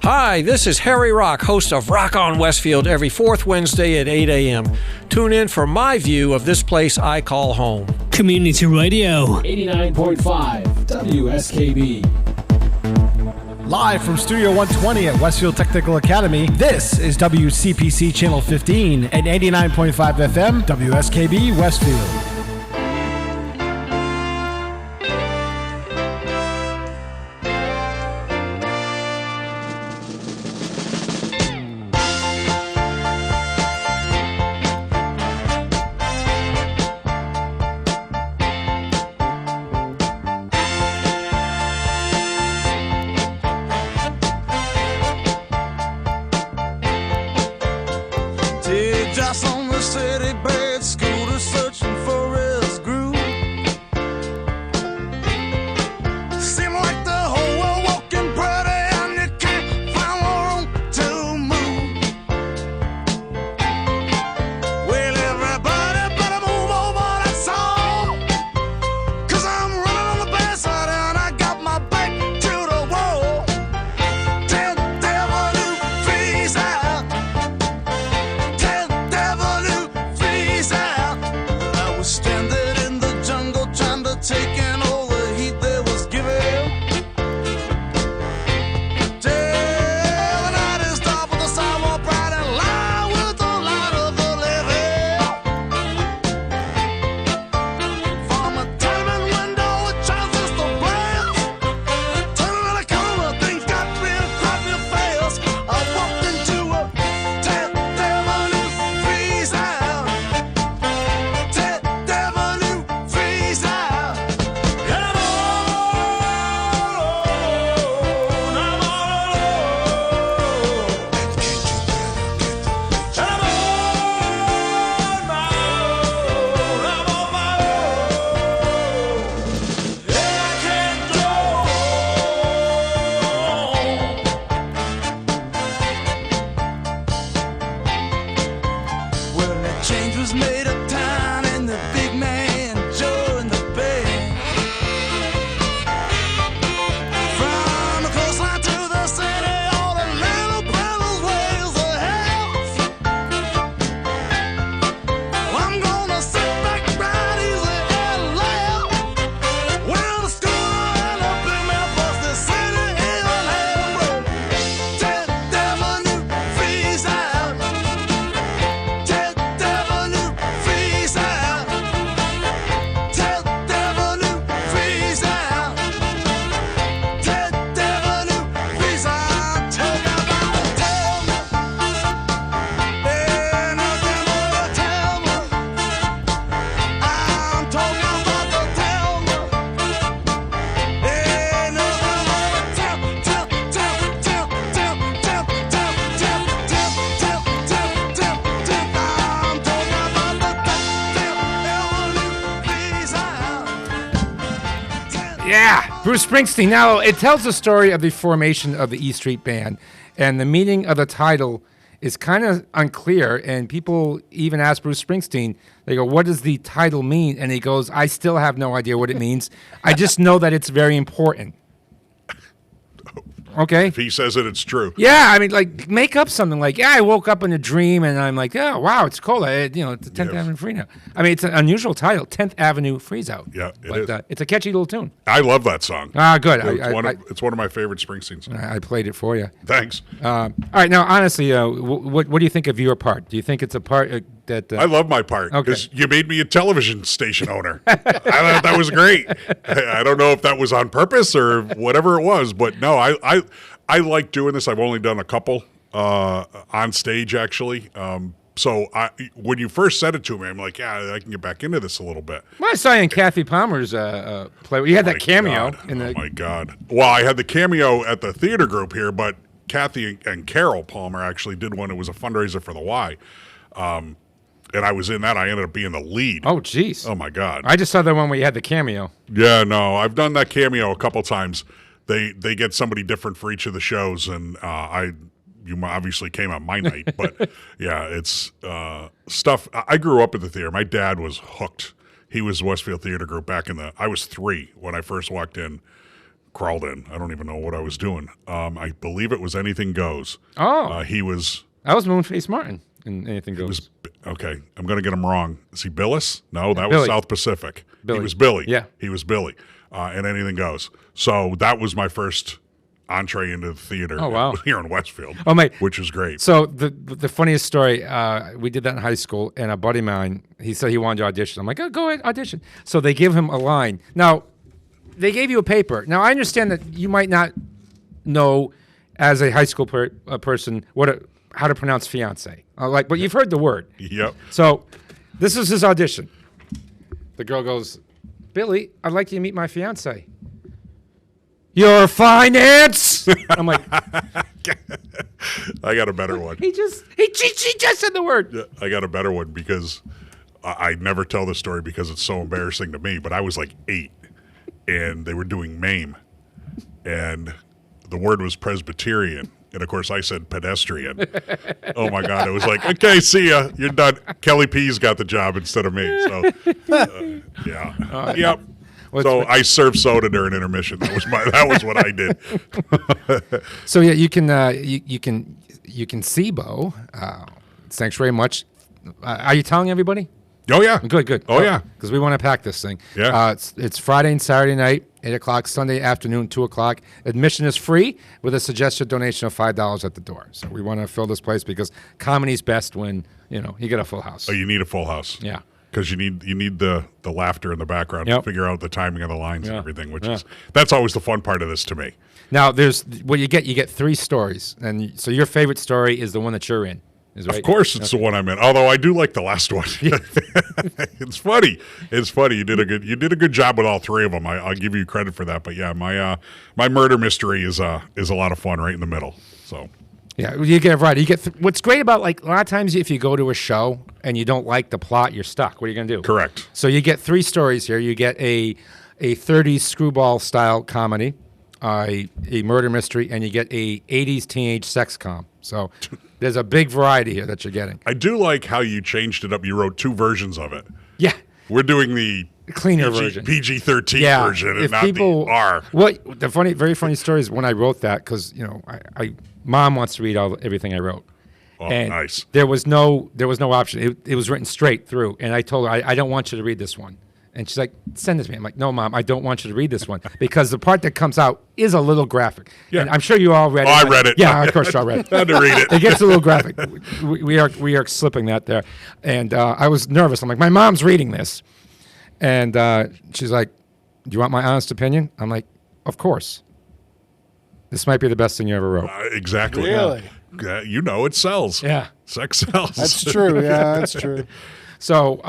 Hi, this is Harry Rock, host of Rock on Westfield every fourth Wednesday at 8 a.m. Tune in for my view of this place I call home. Community Radio 89.5 WSKB. Live from Studio 120 at Westfield Technical Academy, this is WCPC Channel 15 and 89.5 FM WSKB Westfield. Just on the city bed, scooter searching for his groove. Seem like the whole world walking pretty and you can't find room to move. Well, everybody better move over that song, 'cause I'm running on the backside and I got my back to the wall. Tell the devil to freeze out. Stranded in the jungle, trying to take in all the heat that was given. Till the night is dark with the sidewalk bright and light with the light of the living. From a tenement window, it chances the blast. Turning on the corner, things got real crap real fast. I walked into a devil who freeze out. Change was made uptown and the big man joined the band. From the coastline to the city, all the little brothers wails the house. I'm gonna sit back right easy and laugh. When the schooner and the big man bust the city in half. Tell the devil to freeze out. Yeah, Bruce Springsteen. Now, it tells the story of the formation of the E Street Band, and the meaning of the title is kind of unclear, and people even ask Bruce Springsteen, they go, what does the title mean? And he goes, I still have no idea what it means. I just know that it's very important. Okay. If he says it, it's true. Yeah, I mean, like, make up something like, yeah, I woke up in a dream and I'm like, oh, wow, it's cold. It's the 10th Avenue Freeze Out. I mean, it's an unusual title, 10th Avenue Freeze Out. Yeah, it is. It's a catchy little tune. I love that song. Ah, good. It's one of my favorite Springsteen songs. I played it for you. Thanks. All right, now, honestly, what do you think of your part? Do you think it's a part that... I love my part because you made me a television station owner. I thought that was great. I don't know if that was on purpose or whatever it was, but no, I like doing this. I've only done a couple on stage, actually. So when you first said it to me, I'm like, yeah, I can get back into this a little bit. Well, I saw you in Kathy Palmer's play. You had that cameo. Oh, my God. Well, I had the cameo at the theater group here, but Kathy and Carol Palmer actually did one. It was a fundraiser for the Y. and I was in that. I ended up being the lead. Oh, jeez. Oh, my God. I just saw the one where you had the cameo. Yeah, no, I've done that cameo a couple times. They get somebody different for each of the shows, and you obviously came on my night. But, yeah, it's stuff. I grew up at the theater. My dad was hooked. He was Westfield Theater Group back I was 3 when I first walked in. Crawled in. I don't even know what I was doing. I believe it was Anything Goes. Oh. He was... That was Moonface Martin in Anything Goes. Okay, I'm going to get him wrong. Is he Billis? No, that Billy. was South Pacific. Billy. He was Billy. Yeah. He was Billy. And Anything Goes. So that was my first entree into the theater. Oh, wow. Here in Westfield. Oh, mate. Which was great. So the funniest story, we did that in high school, and a buddy of mine, he said he wanted to audition. I'm like, oh, go ahead, audition. So they give him a line. Now, they gave you a paper. Now, I understand that you might not know, as a high school person, how to pronounce fiance. But you've heard the word. Yep. So this is his audition. The girl goes, Billy, I'd like you to meet my fiance. Your finance? I'm like, I got a better one. she just said the word. Yeah, I got a better one because I never tell this story because it's so embarrassing to me, but I was like 8. And they were doing MAME, and the word was Presbyterian, and of course I said pedestrian. Oh my God! It was like, okay, see ya, you're done. Kelly P's got the job instead of me. So, yeah, yep. So I served soda during intermission. That was what I did. So yeah, you can see Bo. Thanks very much. Are you telling everybody? Oh, yeah. Good. Oh, yeah. Because we want to pack this thing. Yeah. It's Friday and Saturday night, 8 o'clock, Sunday afternoon, 2 o'clock. Admission is free with a suggested donation of $5 at the door. So we want to fill this place because comedy's best when, you get a full house. Oh, you need a full house. Yeah. Because you need the laughter in the background to figure out the timing of the lines and everything, that's always the fun part of this to me. Now, you get 3 stories. And so your favorite story is the one that you're in. Right? Of course, it's the one I'm in. Although I do like the last one. It's funny. It's funny. You did a good job with all 3 of them. I'll give you credit for that. But yeah, my murder mystery is a lot of fun right in the middle. So yeah, you get it right. You get what's great about a lot of times if you go to a show and you don't like the plot, you're stuck. What are you gonna do? Correct. So you get 3 stories here. You get a 30s screwball style comedy, a murder mystery, and you get a 80s teenage sex com. So there's a big variety here that you're getting. I do like how you changed it up. You wrote 2 versions of it. Yeah. We're doing the cleaner version, PG-13 version, and not the R. What the very funny story is when I wrote that because Mom wants to read everything I wrote. Oh, and nice. There was no option. It was written straight through, and I told her I don't want you to read this one. And she's like, send this to me. I'm like, no, Mom, I don't want you to read this one because the part that comes out is a little graphic. Yeah. And I'm sure you all read it. I read it. Yeah, of course you all read it. I had to read it. It gets a little graphic. We are slipping that there. And I was nervous. I'm like, my mom's reading this. And she's like, do you want my honest opinion? I'm like, of course. This might be the best thing you ever wrote. Exactly. Really? It sells. Yeah. Sex sells. That's true. Yeah, that's true. So,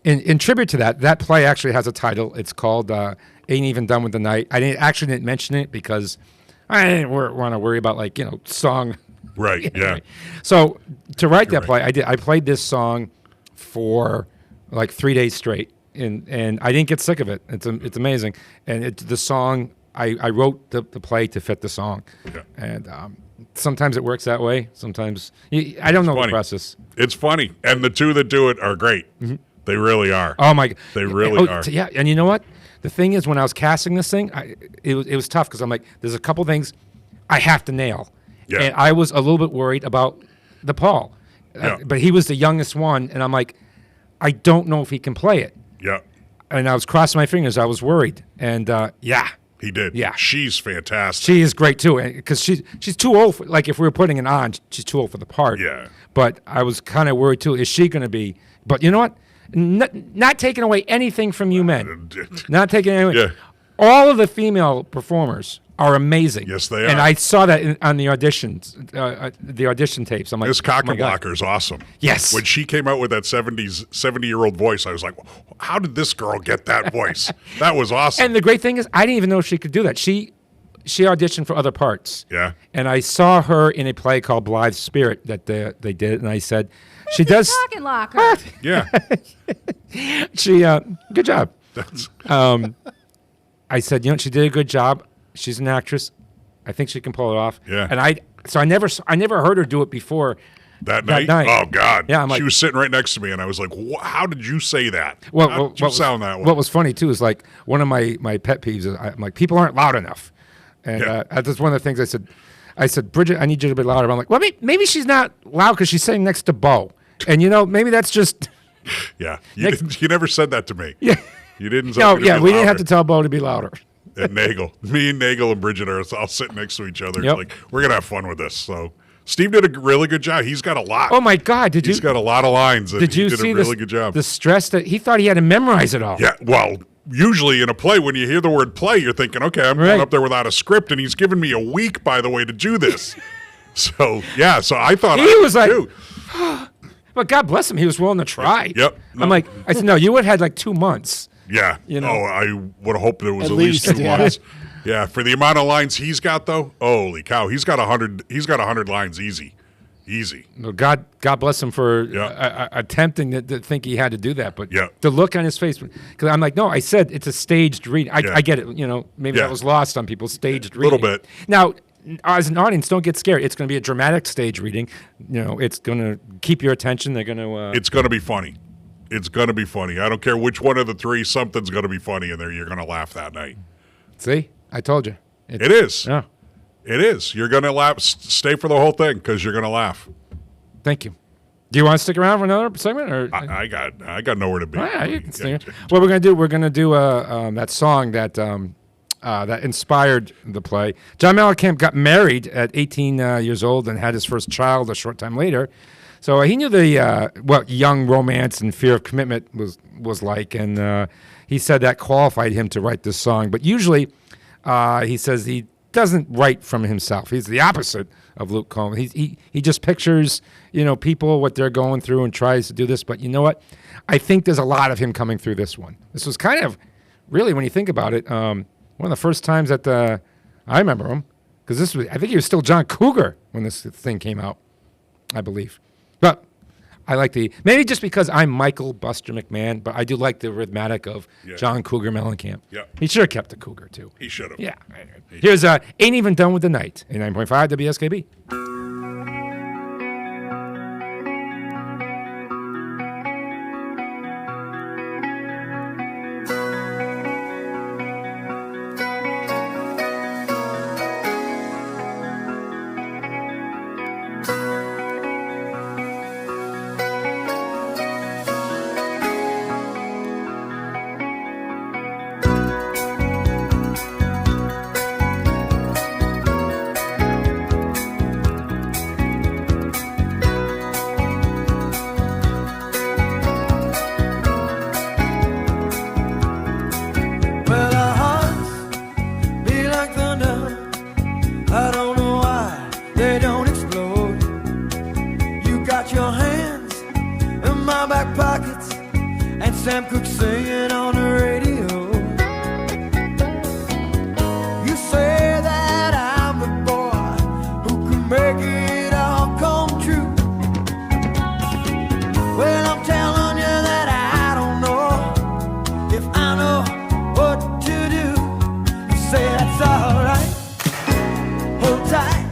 in tribute to that play actually has a title. It's called Ain't Even Done with the Night. I didn't mention it because I didn't want to worry about song. Right, yeah. So to write that play, I played this song for 3 days straight, and I didn't get sick of it. It's amazing. And the song, I wrote the play to fit the song. Yeah. And sometimes it works that way. Sometimes, I don't know the process. It's funny. And the 2 that do it are great. Mm-hmm. They really are. Oh my! They really are. Yeah, and you know what? The thing is, when I was casting this thing, it was tough because I'm like, there's a couple things I have to nail. Yeah. And I was a little bit worried about the Paul, Yeah. But he was the youngest one, and I'm like, I don't know if he can play it. Yeah. And I was crossing my fingers. I was worried, and yeah. He did. Yeah. She's fantastic. She is great too, because she's too old. If we were putting it on, she's too old for the part. Yeah. But I was kind of worried too. Is she going to be? But you know what? Not taking away anything from you men. Not taking anything. Yeah. All of the female performers are amazing. Yes, they are. And I saw that on the auditions, the audition tapes. I'm like, this Cocker-Blocker is awesome. Yes. When she came out with that 70-year-old voice, I was like, how did this girl get that voice? That was awesome. And the great thing is, I didn't even know she could do that. She she auditioned for other parts. Yeah. And I saw her in a play called Blithe Spirit that they did, and I said, she does. Talking locker. Yeah. She good job. I said, she did a good job. She's an actress. I think she can pull it off. Yeah. And I never heard her do it before. That night? Oh God! Yeah, I'm like, she was sitting right next to me, and I was like, "How did you say that? Well, How did you sound that way?" What was funny too is like one of my pet peeves is I'm like, people aren't loud enough, and that's one of the things I said. I said, Bridget, I need you to be louder. I'm like, well, maybe she's not loud because she's sitting next to Bo, and maybe that's just. Yeah, you never said that to me. Yeah, you didn't. No, yeah, we didn't have to tell Bo to be louder. And me and Nagel and Bridget are all sitting next to each other. Yep. It's like we're gonna have fun with this. So Steve did a really good job. He's got a lot. Oh my God! He's got a lot of lines. And did you he see did a really good job. The stress that he thought he had to memorize it all. Yeah. Well, usually in a play, when you hear the word play, you're thinking, okay, I'm going up there without a script, and he's given me a week, by the way, to do this. So yeah. So I thought he was like. too. But God bless him, he was willing to try. Yep. I'm like, I said, no, you would have had like 2 months. Yeah. Oh, I would have hoped there was at least 2 yeah. months. Yeah. For the amount of lines he's got, though, holy cow, he's got 100. He's got 100 lines easy. Well, God bless him for attempting to think he had to do that. But the look on his face, because I'm like, no, I said it's a staged reading. I get it. Maybe that was lost on people. Staged reading. A little bit. Now, as an audience, don't get scared. It's going to be a dramatic stage reading. It's going to keep your attention. They're going to. It's going to be funny. It's going to be funny. I don't care which one of the three. Something's going to be funny in there. You're going to laugh that night. See, I told you. It is. Yeah. It is. You're going to laugh. Stay for the whole thing because you're going to laugh. Thank you. Do you want to stick around for another segment, or I got nowhere to be. Yeah, you can stay. What we're going to do that song that that inspired the play. John Mellencamp got married at 18 years old and had his first child a short time later. So he knew what young romance and fear of commitment was like, and he said that qualified him to write this song. But usually, he says he doesn't write from himself. He's the opposite of Luke Combs. He just pictures people, what they're going through, and tries to do this. But you know what? I think there's a lot of him coming through this one. This was kind of really, when you think about it, one of the first times that I remember him, because I think he was still John Cougar when this thing came out, I believe. But I like maybe just because I'm Michael Buster McMahon, but I do like the rhythmatic of John Cougar Mellencamp. Yeah. He should have kept the Cougar, too. He should have. Yeah. Here's Ain't Even Done With the Night, 89.5 WSKB. Sam Cooke singing on the radio. You say that I'm the boy who can make it all come true. Well, I'm telling you that I don't know if I know what to do. You say that's alright, hold tight.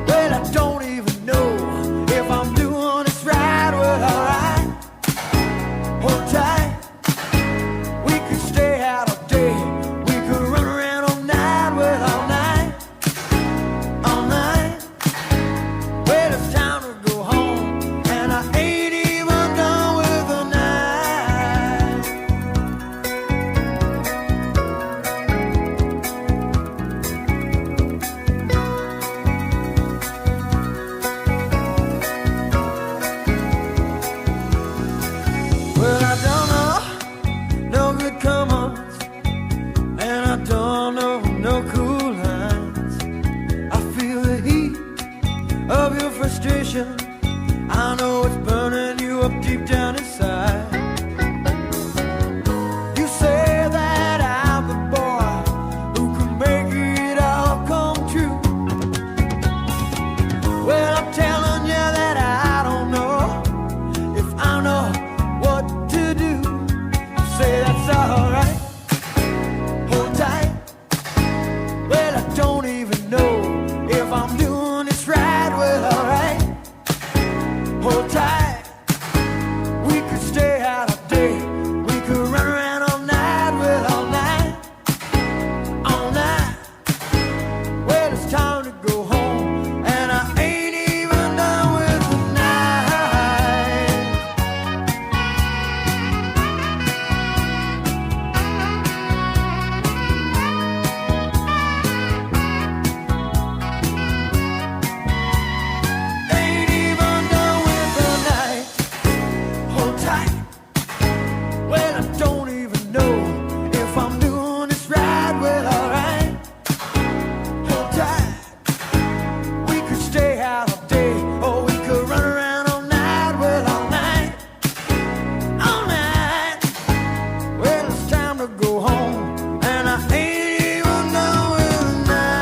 Well, I don't even know if I'm doing this right. Well, alright. Hold tight, we could stay out all day, we could run around all night, well all night, well it's time to go home, and I ain't even done with the Well, I don't know no good come-ons, and I don't know no cool lines. I feel the heat of your frustration. I know it's burning you up deep down inside. You say that I'm the boy who can make it alright. Hold tight. Well, I don't even know if I'm doing this right. Well, alright. Hold tight. We could stay out all day. We could run around all night. Well, all night. All night. Well, it's time to go home. And I ain't even done with the night. Ain't even done with the night. Hold tight. Well, I don't even know if I'm doing this right. Well, alright. Hold tight. We could stay out all day, or we could run around all night. Well, all night. All night. Well, it's time to go home, and I ain't even done with the night.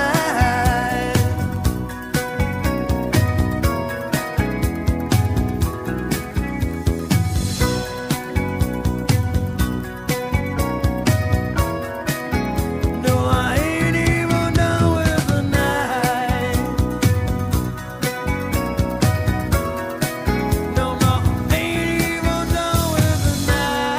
No, I ain't even done with the night. No, no, ain't even done with the night.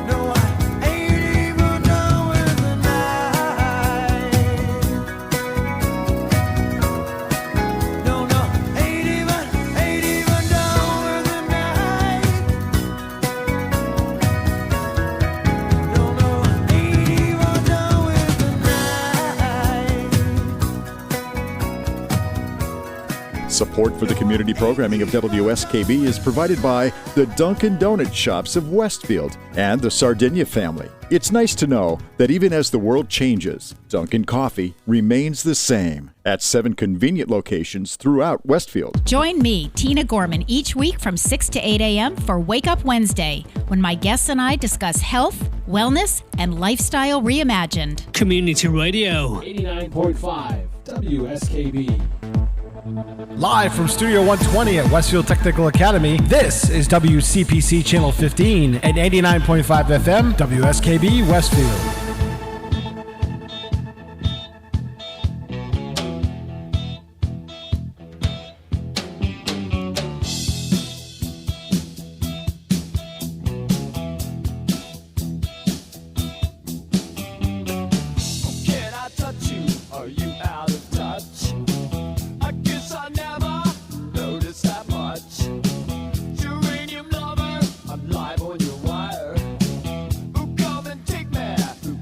No, I ain't even done with the night. No, no, ain't even done with the night. No, no, ain't even done with the night. Support for the community programming of WSKB is provided by the Dunkin' Donut Shops of Westfield and the Sardinia family. It's nice to know that even as the world changes, Dunkin' Coffee remains the same at 7 convenient locations throughout Westfield. Join me, Tina Gorman, each week from 6 to 8 a.m. for Wake Up Wednesday, when my guests and I discuss health, wellness, and lifestyle reimagined. Community Radio. 89.5 WSKB. Live from Studio 120 at Westfield Technical Academy, this is WCPC Channel 15 and 89.5 FM WSKB Westfield. Can I touch you? Are you out of touch? I guess I never noticed that much. Uranium lover, I'm live on your wire. Who come and take me through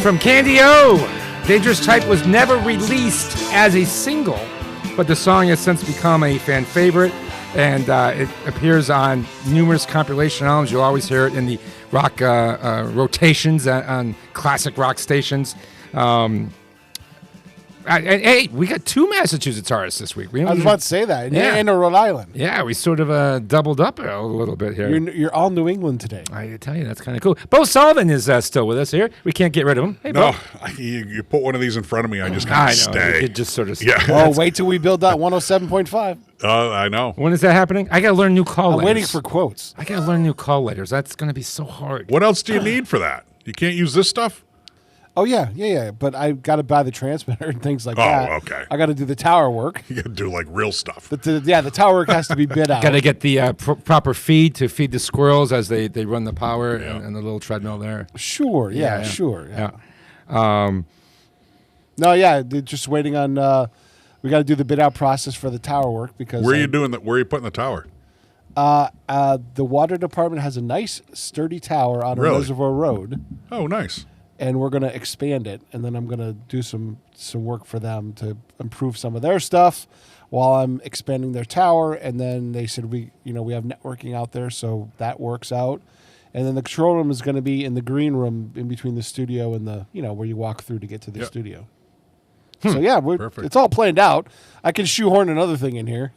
from Candy O. Dangerous Type was never released as a single, but the song has since become a fan favorite, and it appears on numerous compilation albums. You'll always hear it in the rock rotations on classic rock stations. Hey, we got 2 Massachusetts artists this week. I was about to say that. And a Rhode Island. Yeah, we sort of doubled up a little bit here. You're all New England today. I tell you, that's kind of cool. Bo Sullivan is still with us here. We can't get rid of him. Hey, No, Bo. you put one of these in front of me, I just kind of stay. You could just sort of Yeah. Oh, wait till we build that 107.5. I know. When is that happening? I got to learn new call letters. I'm waiting for quotes. I got to learn new call letters. That's going to be so hard. What else do you need for that? You can't use this stuff? Oh, yeah. But I got to buy the transmitter and things like Oh, that. okay. I got to do the tower work. You got to do like real stuff. But the tower work has to be bid out. Got to get the proper feed to feed the squirrels as they run the power and the little treadmill there. Sure, yeah. They're just waiting on. We got to do the bid out process for the tower work because. Where are you doing that? Where are you putting the tower? The water department has a nice, sturdy tower on a Reservoir Road. Oh, nice. And we're going to expand it, and then I'm going to do some work for them to improve some of their stuff while I'm expanding their tower. And then they said we have networking out there, so that works out. And then the control room is going to be in the green room in between the studio and the where you walk through to get to the studio. So yeah, it's all planned out. I can shoehorn another thing in here.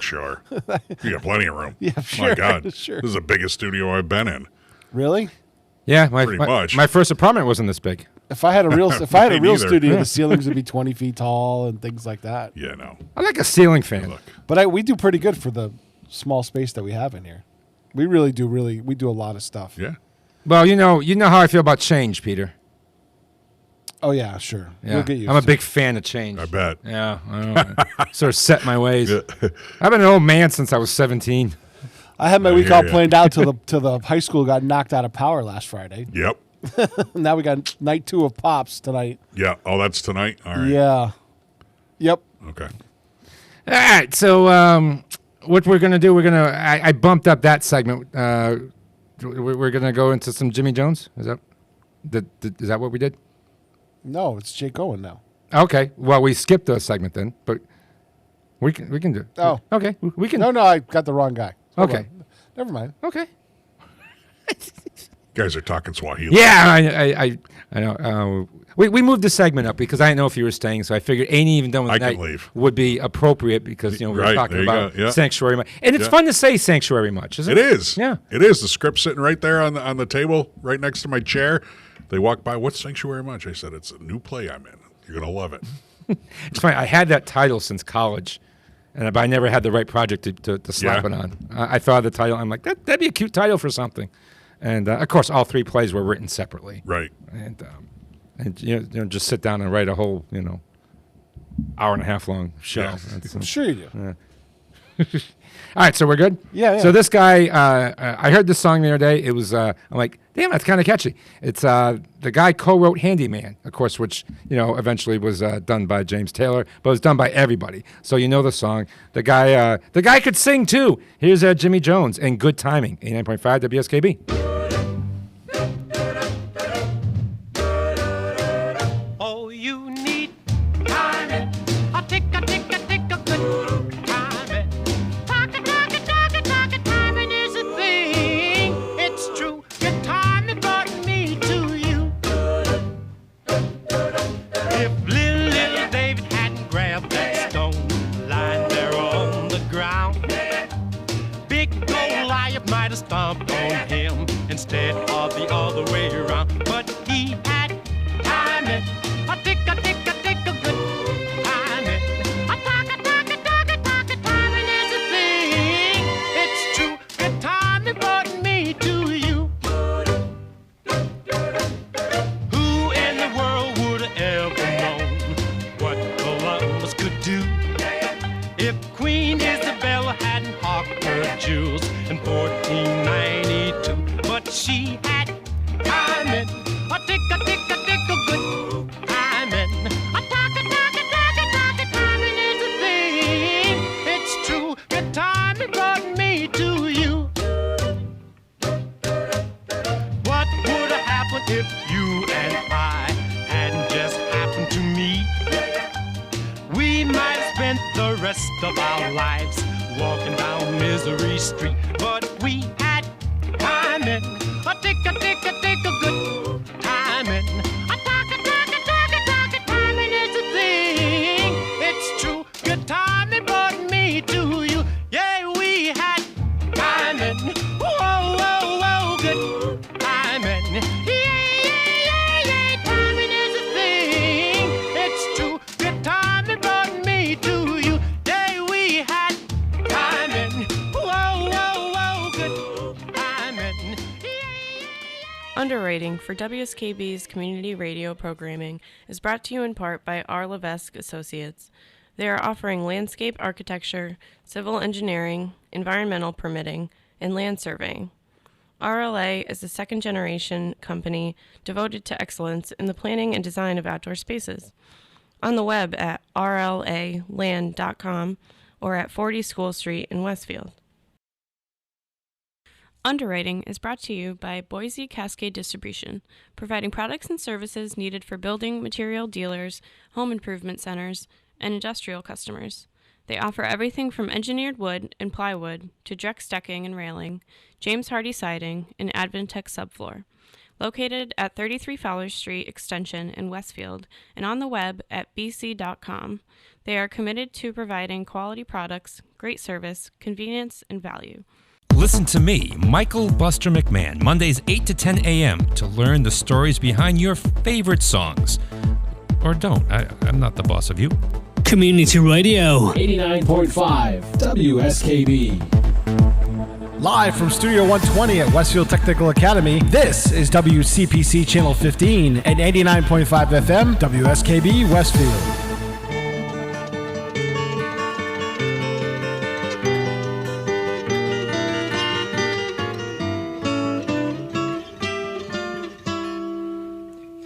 Sure, you got plenty of room. Yeah, sure. My God, sure. This is the biggest studio I've been in. Really? Yeah, pretty much. My first apartment wasn't this big. If I had a real studio, Yeah. the ceilings would be 20 feet tall and things like that. Yeah, no. I'm like a ceiling fan. But we do pretty good for the small space that we have in here. We really do. We do a lot of stuff. Yeah. Well, you know how I feel about change, Peter. Oh yeah, sure. Yeah. You'll get used I'm a to big fan of change. I bet. Yeah, I know. Sort of set my ways. I've been an old man since I was 17. I had my week all planned out till the high school got knocked out of power last Friday. Yep. Now we got night 2 of Pops tonight. Yeah. Oh, that's tonight? All right. Yeah. Yep. Okay. All right. So what we're going to do, I bumped up that segment. We're going to go into some Jimmy Jones. Is that what we did? No, it's Jake Owen now. Okay. Well, we skipped the segment then, but we can do it. Oh. Okay. We can. No, I got the wrong guy. Hold Okay. on. Never mind. Okay. Guys are talking Swahili. Yeah, I know. We moved the segment up because I didn't know if you were staying, so I figured Ain't Even Done With the Night leave. would be appropriate because we were Right, talking there you about go, yeah. Sanctuary Much. And it's fun to say Sanctuary Much, isn't It it? is. Yeah. It is. The script's sitting right there on the table, right next to my chair. They walk by, what's Sanctuary Much? I said, it's a new play I'm in. You're going to love it. It's funny. I had that title since college, but I never had the right project to slap it on. I thought of the title. I'm like, that'd be a cute title for something. And, of course, all 3 plays were written separately. Right. And just sit down and write a whole, hour and a half long show. Yeah. I'm sure you do. Yeah. All right, so we're good? Yeah. So this guy, I heard this song the other day. It was, I'm like, damn, that's kind of catchy. It's the guy co-wrote Handyman, of course, which, eventually was done by James Taylor, but it was done by everybody. So you know the song. The guy could sing, too. Here's Jimmy Jones and Good Timing, 89.5 WSKB. Oh, you need timing. A tick a good timing. Talk timing is a thing. It's true. Good timing brought me to you. If little David hadn't grabbed that stone lying there on the ground, big Goliath might have stomped on him instead of the other way around. But he had timing. A tick a good timing. A talk timing is a thing. It's true. Good timing brought me to you. Who in the world would have ever known what Columbus could do if Queen Isabella hadn't hawked her jewels in 1492? But she had timing. A tick a good timing. A talk timing is a thing. It's true. Good timing brought me to you. What would have happened if you and I of our lives, walking down Misery Street. But we had timing, take a good timing. Timing is a thing. It's true, good timing brought me to you. Yeah, we had timing. Whoa, whoa, whoa, good timing. Yeah, timing is a thing. It's true, good timing brought me to you. Yeah, we had timing. Whoa, whoa, whoa, good timing. Underwriting for WSKB's community radio programming is brought to you in part by R. Levesque Associates. They are offering landscape architecture, civil engineering, environmental permitting, and land surveying. RLA is a second-generation company devoted to excellence in the planning and design of outdoor spaces. On the web at rlaland.com or at 40 School Street in Westfield. Underwriting is brought to you by Boise Cascade Distribution, providing products and services needed for building material dealers, home improvement centers, and industrial customers. They offer everything from engineered wood and plywood to Drex decking and railing, James Hardy siding, and Advantech subfloor. Located at 33 Fowler Street Extension in Westfield and on the web at bc.com, they are committed to providing quality products, great service, convenience, and value. Listen to me, Michael Buster McMahon, Mondays 8 to 10 a.m. to learn the stories behind your favorite songs. Or don't. I'm not the boss of you. Community Radio. 89.5 WSKB. Live from Studio 120 at Westfield Technical Academy, this is WCPC Channel 15 and 89.5 FM WSKB Westfield.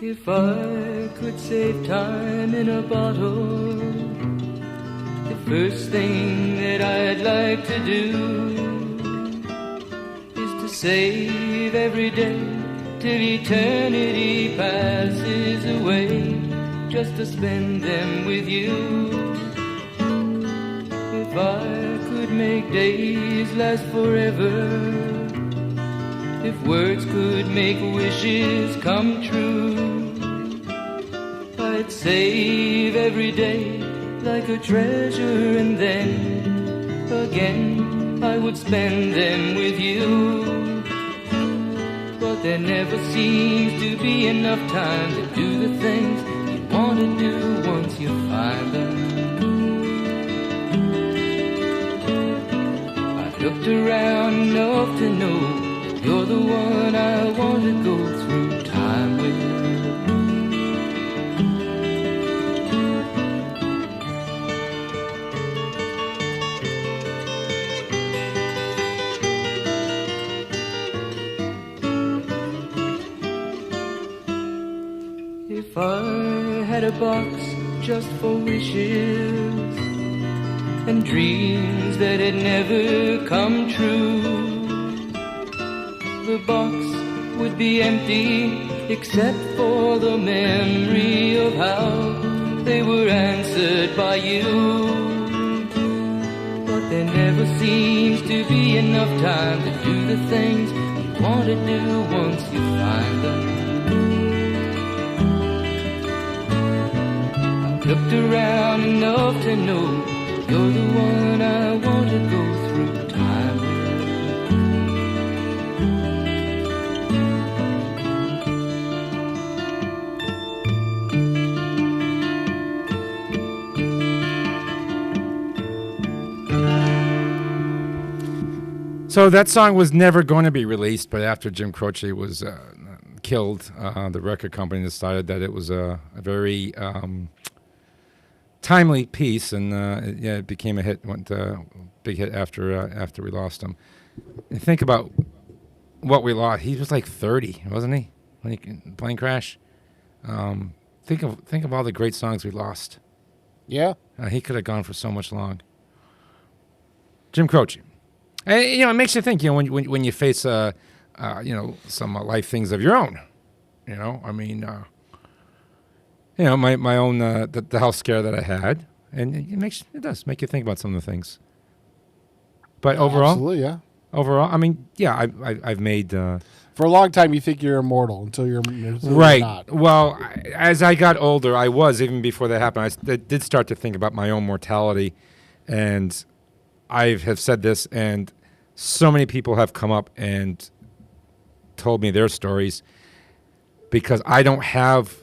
If I could save time in a bottle, the first thing that I'd like to do is to save every day till eternity passes away, just to spend them with you. If I could make days last forever, if words could make wishes come true, I'd save every day like a treasure, and then again I would spend them with you. But there never seems to be enough time to do the things you want to do once you find them. I've looked around enough to know you're the one I want to go through time with. If I had a box just for wishes and dreams that had never come true, the box would be empty except for the memory of how they were answered by you. But there never seems to be enough time to do the things you want to do once you find them. I've looked around enough to know you're the one I want to go through time with. So that song was never going to be released, but after Jim Croce was killed, the record company decided that it was a very timely piece, and it became a hit, went big hit after we lost him. And think about what we lost. He was like 30, wasn't he, when he plane crash? Think of all the great songs we lost. Yeah, he could have gone for so much long. Jim Croce. It makes you think. When you face some life things of your own. My own the health scare that I had. and it does make you think about some of the things. But overall, absolutely, yeah. Overall, I mean, yeah, I've made. For a long time, you think you're immortal until you're Right. not. Well, as I got older, I was, even before that happened, I did start to think about my own mortality. And I have said this, and so many people have come up and told me their stories, because I don't have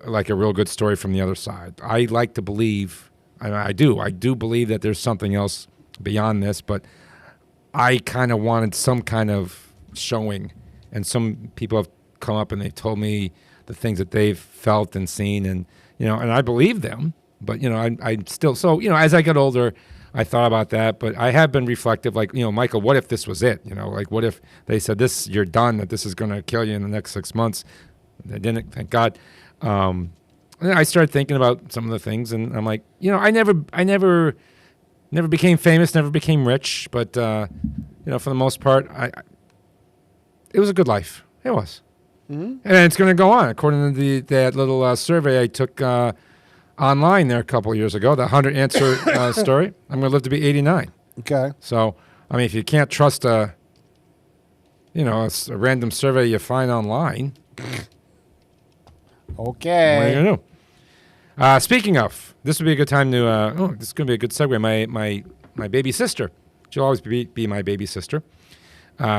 like a real good story from the other side. I like to believe, and I do believe that there's something else beyond this, but I kind of wanted some kind of showing. And some people have come up and they've told me the things that they've felt and seen, and and I believe them. But I still, so as I got older, I thought about that. But I have been reflective, like Michael, what if this was it? Like what if they said this, you're done, that this is going to kill you in the next 6 months? They didn't, thank God. And I started thinking about some of the things, and I'm like, I never became famous, never became rich, but for the most part, it was a good life. It was. Mm-hmm. And it's going to go on. According to that little survey I took online there a couple of years ago, the 100 answer story, I'm going to live to be 89. Okay. So, I mean, if you can't trust a random survey you find online, okay. what are you going to do? Speaking of, this would be a good time to, this is going to be a good segue. My baby sister, she'll always be my baby sister.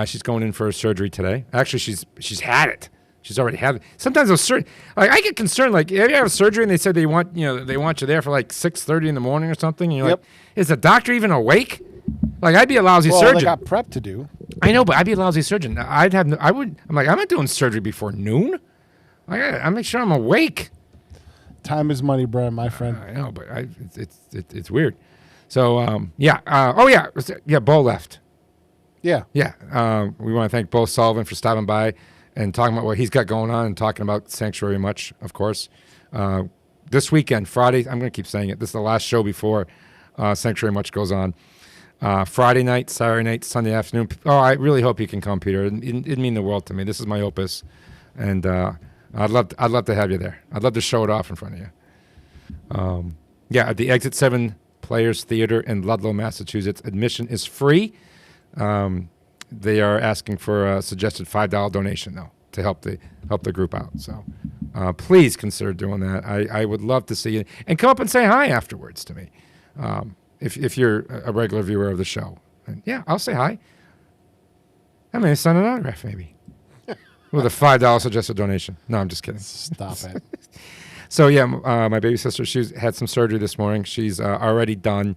She's going in for a surgery today. Actually, she's had it. She's already had it. Sometimes those surgery, like I get concerned. Like, if you have a surgery and they said they want you there for like 6:30 in the morning or something, and you're like, is the doctor even awake? Like, I'd be a lousy surgeon. They got prep to do. I know, but I'd be a lousy surgeon. I'm not doing surgery before noon. I make sure I'm awake. Time is money, Brent, my friend. I know, but it's weird. So Bo left. Yeah. Yeah. We want to thank Bo Sullivan for stopping by and talking about what he's got going on and talking about Sanctuary Much, of course. This weekend, Friday, I'm going to keep saying it. This is the last show before Sanctuary Much goes on. Friday night, Saturday night, Sunday afternoon. Oh, I really hope you can come, Peter. It'd mean the world to me. This is my opus. And I'd love to have you there. I'd love to show it off in front of you. At the Exit 7 Players Theater in Ludlow, Massachusetts. Admission is free. They are asking for a suggested $5 donation, though, to help the group out. So please consider doing that. I would love to see you. And come up and say hi afterwards to me if you're a regular viewer of the show. And I'll say hi. I may sign an autograph, maybe, with a $5 suggested donation. No, I'm just kidding. Stop it. So, my baby sister, she's had some surgery this morning. She's already done.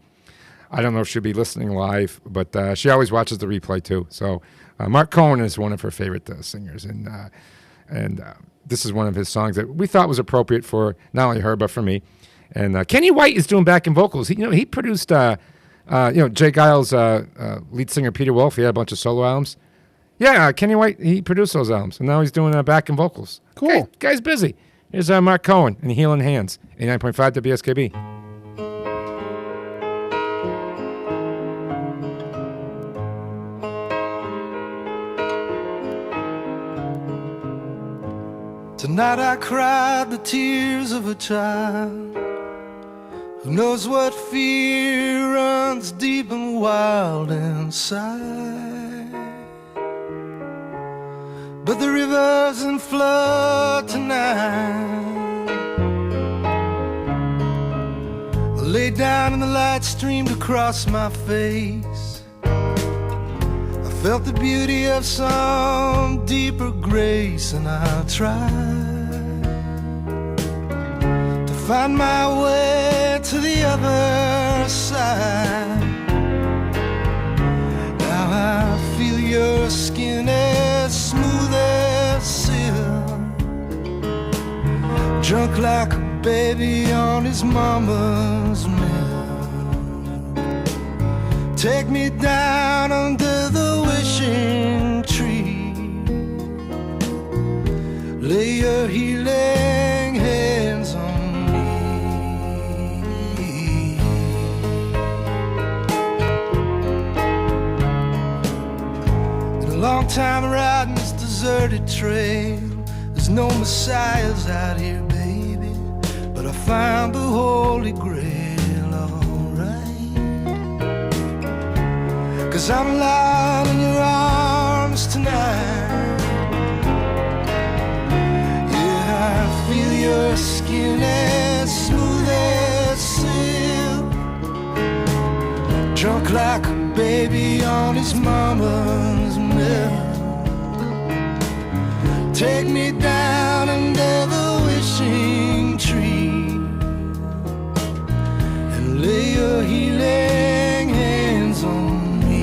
I don't know if she'll be listening live, but she always watches the replay too. So Mark Cohen is one of her favorite singers, and this is one of his songs that we thought was appropriate for not only her but for me. And Kenny White is doing backing vocals. He produced Jay Giles' lead singer Peter Wolf. He had a bunch of solo albums. Yeah, Kenny White, he produced those albums, and now he's doing backing vocals. Cool. Guy's busy. Here's Mark Cohen and Healing Hands, 89.5 WSKB. Tonight I cried the tears of a child who knows what fear runs deep and wild inside. But the river's in flood tonight. I lay down and the light streamed across my face. I felt the beauty of some deeper grace, and I tried to find my way to the other side. Now I feel your skin as smooth as silk, drunk like a baby on his mama's milk. Take me down under the wishing tree, lay your healing hands on me. Been a long time riding this deserted trail. There's no messiahs out here, baby, but I found the holy grail. 'cause I'm lying in your arms tonight. Yeah, I feel your skin as smooth as silk, drunk like a baby on his mama's milk. Take me down under the wishing tree and lay your healing hands on me.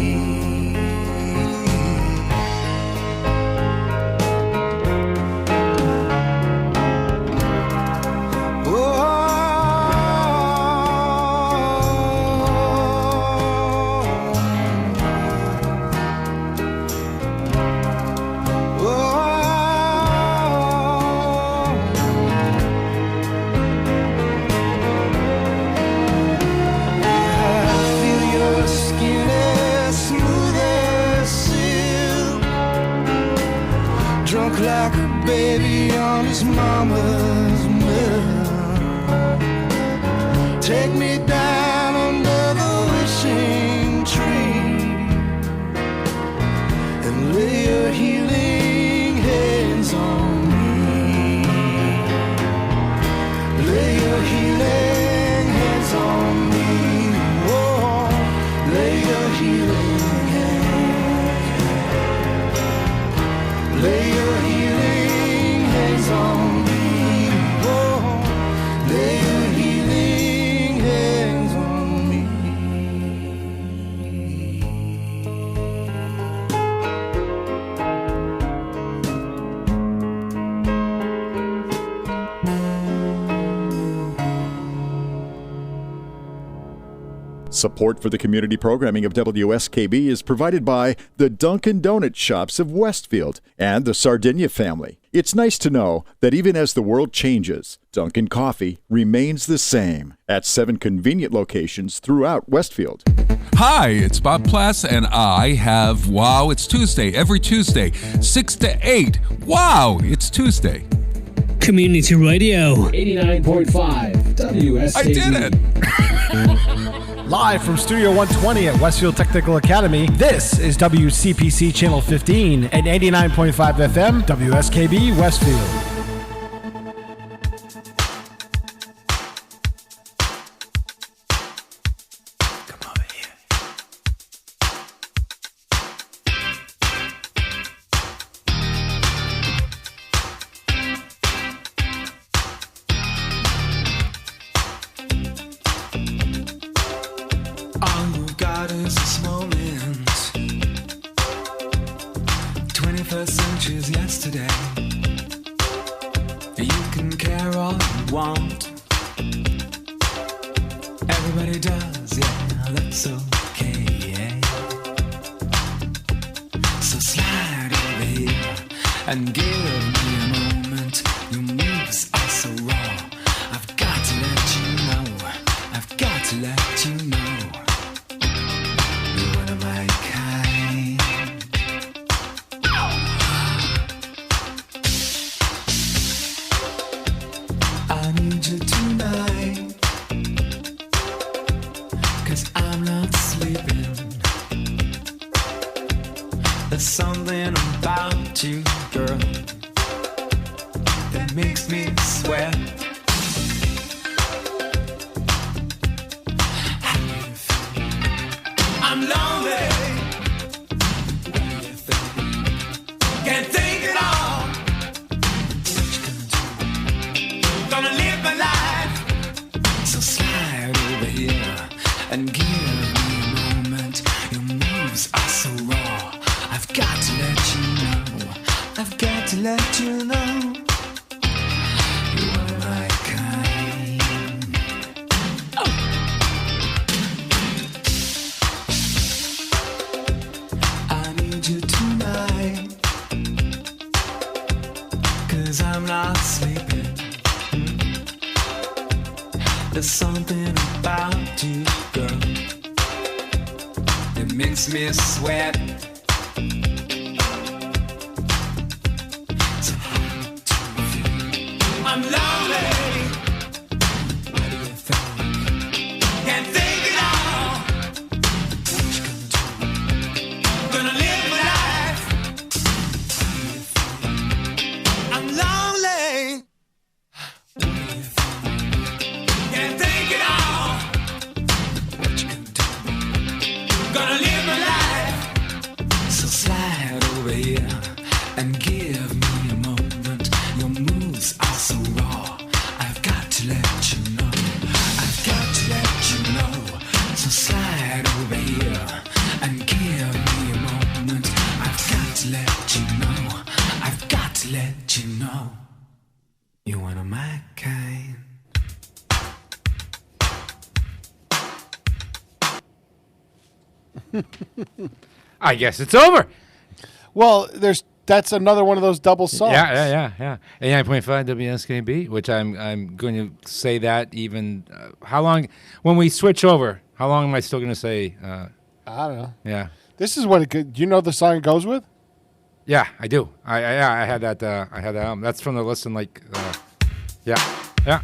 Oh, like a baby on his mama's milk. Take me down under the wishing tree and lay your healing hands on me. Lay your healing hands on me. Oh, lay your healing hands. Lay your healing hands on me. Oh, lay your healing hands on me. Support for the community programming of WSKB is provided by the Dunkin' Donuts Shops of Westfield and the Sardinia family. It's nice to know that even as the world changes, Dunkin' Coffee remains the same at 7 convenient locations throughout Westfield. Hi, it's Bob Plass, and I have Wow, It's Tuesday every Tuesday, 6 to 8. Wow, it's Tuesday. Community Radio. 89.5 WSKB. I did it! Live from Studio 120 at Westfield Technical Academy, this is WCPC Channel 15 and 89.5 FM, WSKB Westfield. All you've got is this moment. 21st century's yesterday. You can care all you want. Everybody does, yeah, that's okay, yeah. So slide over here and give me a moment. Your moves are so raw. I've got to let you know. I've got to let you know. You're one of my kind. I need you tonight, 'cause I'm not sleeping. There's something about you, girl, that makes me sweat. I'm lonely. Can't think at all. Gonna live my life. So slide over here and give me a moment. Your moves are so raw. I've got to let you know. I've got to let you know. You're one of my kind. Oh. I need you tonight, 'cause I'm not sleeping. There's something about you, girl, that makes me sweat. So hard to feel. I'm lonely. What do you think? Can't think at all. What you gonna do? over here and give me a moment. Your moves are so raw. I've got to let you know. I've got to let you know. So slide over here and give me a moment. I've got to let you know. I've got to let you know. You're one of my kind. I guess it's over. Well, that's another one of those double songs. Yeah. 89.5 WSKB, which I'm going to say that even how long when we switch over? How long am I still going to say? I don't know. Yeah. This is what it could. Do you know the song it goes with? Yeah, I do. I had that. I had that. That's from the listen. Yeah.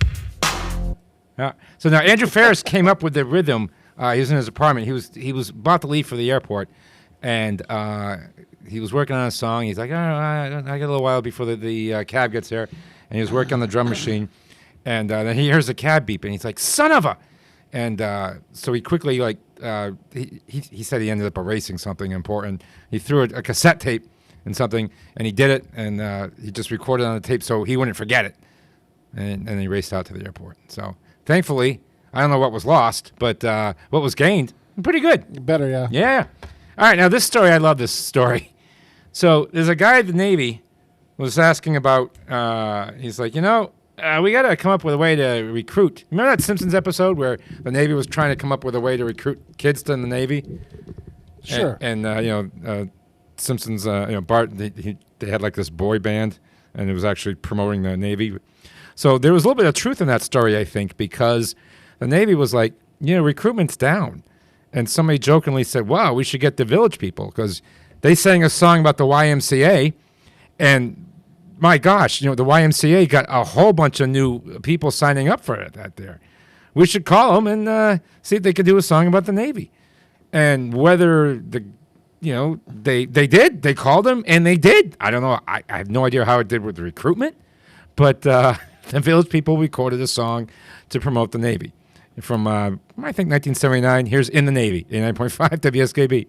So now Andrew Ferris came up with the rhythm. He was in his apartment. He was about to leave for the airport, and he was working on a song. He's like, oh, I got a little while before the cab gets here, and he was working on the drum machine, and then he hears the cab beep, and he's like, son of a, and so he quickly he said he ended up erasing something important. He threw a cassette tape and something, and he did it, and he just recorded on the tape so he wouldn't forget it, and he raced out to the airport. So thankfully, I don't know what was lost, but what was gained, pretty good. Better, yeah. Yeah. All right, now this story, I love this story. So there's a guy at the Navy was asking about, he's like, we got to come up with a way to recruit. Remember that Simpsons episode where the Navy was trying to come up with a way to recruit kids to the Navy? Sure. And Simpsons, Bart, they had like this boy band, and it was actually promoting the Navy. So there was a little bit of truth in that story, I think, because the Navy was like, recruitment's down. And somebody jokingly said, wow, we should get the Village People, because they sang a song about the YMCA, and my gosh, the YMCA got a whole bunch of new people signing up for it out there. We should call them and see if they could do a song about the Navy. And whether they did, they called them, and they did. I don't know. I have no idea how it did with the recruitment, but the Village People recorded a song to promote the Navy. From, I think, 1979. Here's In the Navy, 89.5 WSKB.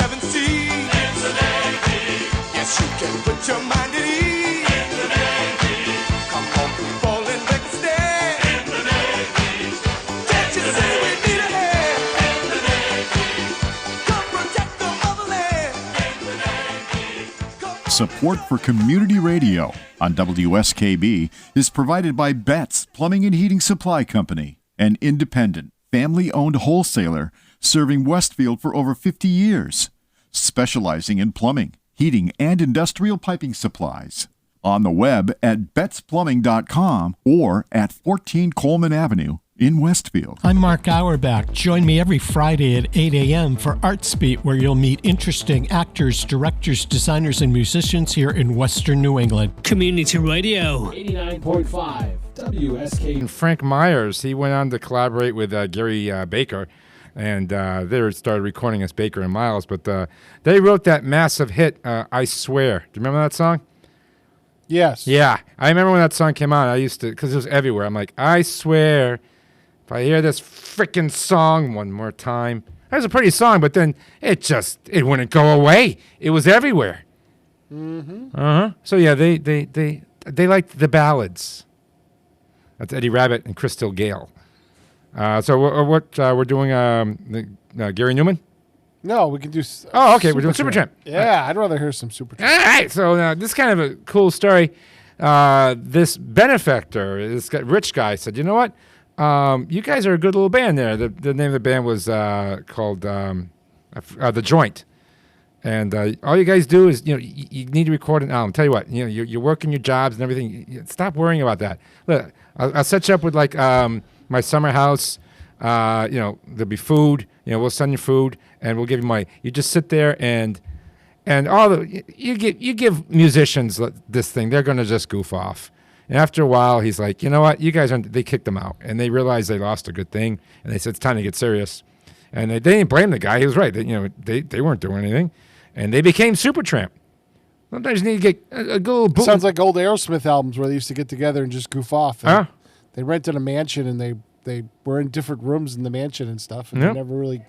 seven seas. In the Navy. Yes, you can put your mind at ease. In the Navy. Come on, people, and make a stand. In the Navy. Can't you see we need a hand? In the Navy. Come protect the motherland. In the Navy. Support for community radio on WSKB is provided by Betts Plumbing and Heating Supply Company, an independent, family-owned wholesaler serving Westfield for over 50 years, specializing in plumbing, heating, and industrial piping supplies. On the web at bettsplumbing.com or at 14 Coleman Avenue in Westfield. I'm Mark Auerbach. Join me every Friday at 8 a.m. for Arts Beat, where you'll meet interesting actors, directors, designers, and musicians here in Western New England. Community Radio. 89.5 WSK. And Frank Myers, he went on to collaborate with Gary Baker, and they started recording as Baker and Miles, but they wrote that massive hit, I Swear. Do you remember that song? Yes. Yeah. I remember when that song came out, I used to, because it was everywhere. I'm like, I swear, if I hear this freaking song one more time. That was a pretty song, but then it wouldn't go away. It was everywhere. Mm-hmm. Uh-huh. So yeah, they liked the ballads. That's Eddie Rabbitt and Crystal Gale. So we're doing Gary Newman? No, we can do. Oh, okay, we're doing Supertramp. Yeah, I'd rather hear some Supertramp. All right, so this is kind of a cool story. This benefactor, this rich guy, said, "You know what? You guys are a good little band there." The name of the band was called The Joint, and all you guys do is, you need to record an album. Tell you what, you're working your jobs and everything. Stop worrying about that. Look, I'll set you up with like my summer house. There'll be food. We'll send you food, and we'll give you money. You just sit there and you give musicians this thing. They're going to just goof off. And after a while, he's like, you know what? You guys aren't. They kicked him out, and they realized they lost a good thing, and they said it's time to get serious. And they didn't blame the guy. He was right. They weren't doing anything, and they became Supertramp. Sometimes you need to get a little boot. Sounds like old Aerosmith albums where they used to get together and just goof off. Huh? They rented a mansion, and they were in different rooms in the mansion and stuff, and Yep. they never really.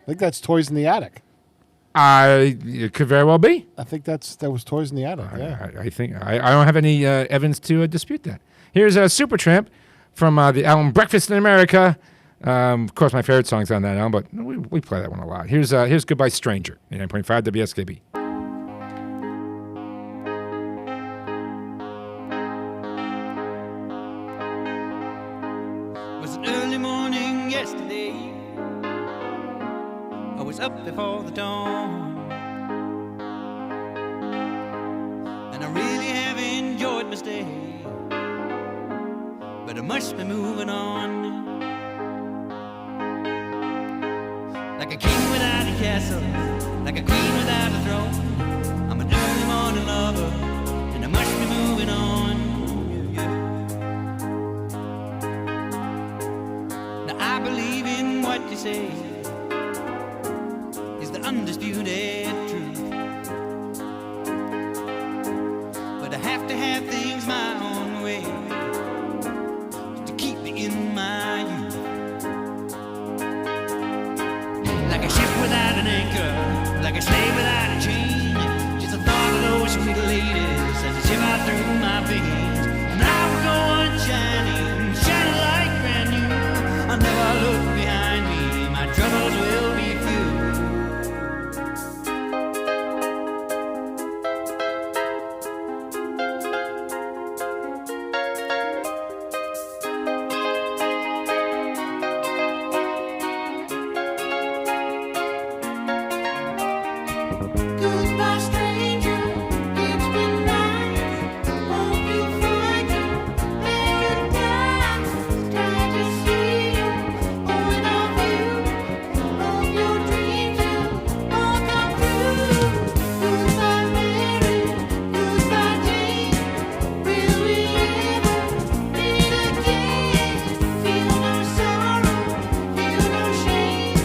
I think that's Toys in the Attic. It could very well be. I think that was Toys in the Attic. Yeah. I think I don't have any evidence to dispute that. Here's Supertramp from the album Breakfast in America. Of course, my favorite song's on that album, but we play that one a lot. Here's Goodbye Stranger, 89.5 WSKB. It was an early morning yesterday. I was up before the dawn, and I really have enjoyed my stay, but I must be moving on. Like a king without a castle, like a queen without a throne, I'm an early morning lover, and I must be moving on. Now I believe in what you say is the undisputed truth, but I have to have things my own way to keep me in my youth. Like a ship without an anchor, like a slave without a chain, just the thought of those sweet ladies as they shiver through my veins. And I will go on shining, shining like brand new. I'll never look behind me, my troubles will be few. Goodbye, stranger. It's been nice. Hope you find your paradise. Glad to see you. Going off you. Hope your dreams will all come true. Goodbye, Mary. Goodbye, Jane. Will we ever meet again? Feel no sorrow. Feel no shame.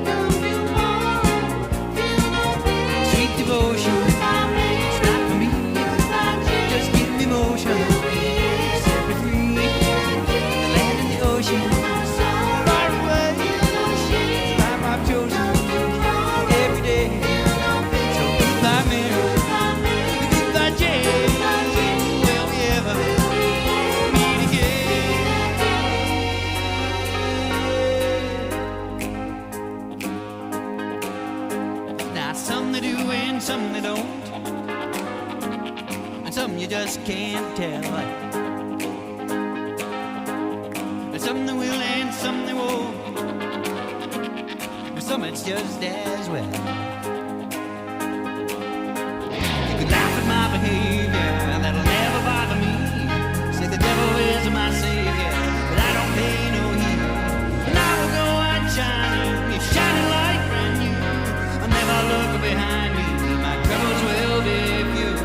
Come tomorrow. Feel no pain. some they do and some they don't. And some you just can't tell. And some they will and some they won't. And some it's just as well. You can laugh at my behavior, that'll never bother me. Say the devil is my savior, but I don't pay no heed. And I will go on shining, it's shining like brand new. I'll never look behind me, my troubles will be few.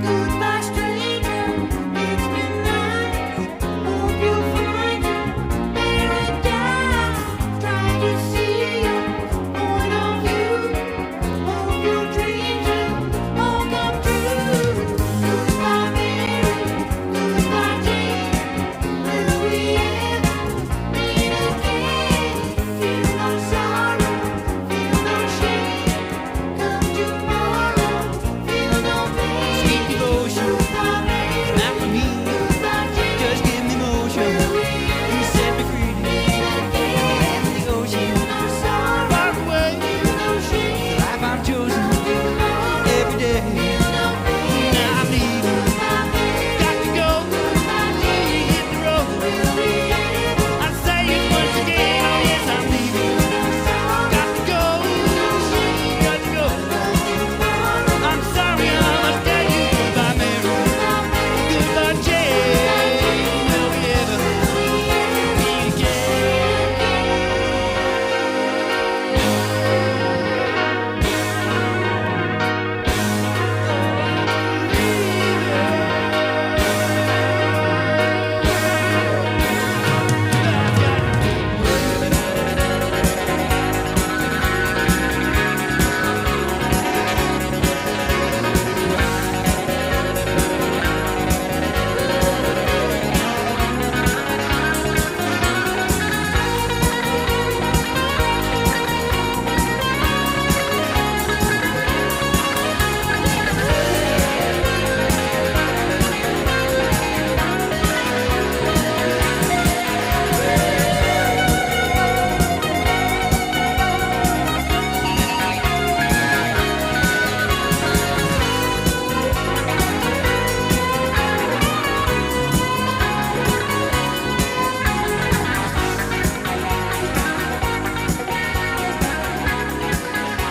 Goodbye, stranger. It's been nice. Hope you'll find your paradise. Try to see your point of view. Hope your dreams will all come true. Goodbye, Mary. Goodbye, Jane. Will we ever meet again? Feel no sorrow. Feel no shame. Come tomorrow. Feel no pain. Sweet devotion, not for me. Just give me motion. You set me free. Let me go, she far away. The life I've chosen every day. Now I'm leaving. Got to go. Hit the road. I say it once again. Oh yes, I'm leaving. Got to go. Got to go. I'm sorry, I must tell you goodbye, Mary. Goodbye, Jane. Will we ever meet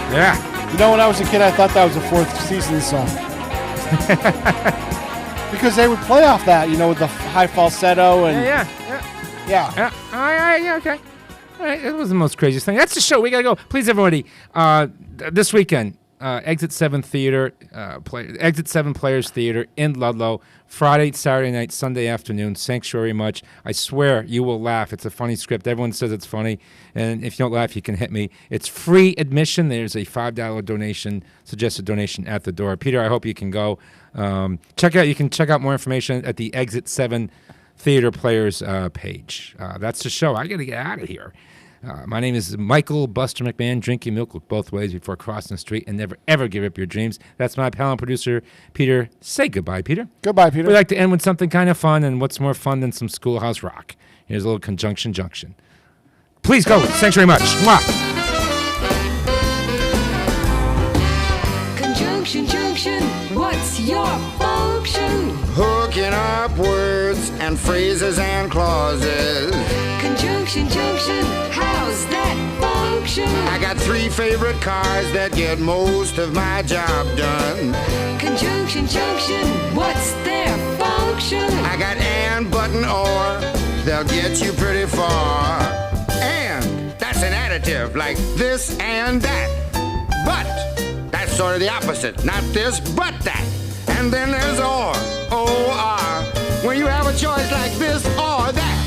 Yeah. You know, when I was a kid, I thought that was a Fourth Seasons song. Because they would play off that, you know, with the high falsetto and Yeah. Okay. All right, that was the most craziest thing. That's the show. We gotta go. Please, everybody. This weekend, Exit 7 Theater, Exit 7 Players Theater in Ludlow. Friday, Saturday night, Sunday afternoon. Sanctuary Much. I swear you will laugh. It's a funny script. Everyone says it's funny, and if you don't laugh, you can hit me. It's free admission. There's a $5 donation, suggested donation at the door. Peter, I hope you can go. You can check out more information at the Exit 7 Theater Players page. That's the show. I got to get out of here. My name is Michael Buster McMahon. Drink your milk, look both ways before crossing the street, and never, ever give up your dreams. That's my pal and producer, Peter. Say goodbye, Peter. Goodbye, Peter. We like to end with something kind of fun, and what's more fun than some schoolhouse rock? Here's a little Conjunction Junction. Please go. Thanks very much. Mwah. Conjunction Junction, what's your function? Hooking up words and phrases and clauses. Conjunction Junction, how's that function? I got 3 favorite cars that get most of my job done. Conjunction Junction, what's their function? I got and, but, and, or. They'll get you pretty far. And, that's an additive, like this and that. But, that's sort of the opposite. Not this, but that. And then there's or, O-R. When you have a choice like this or that.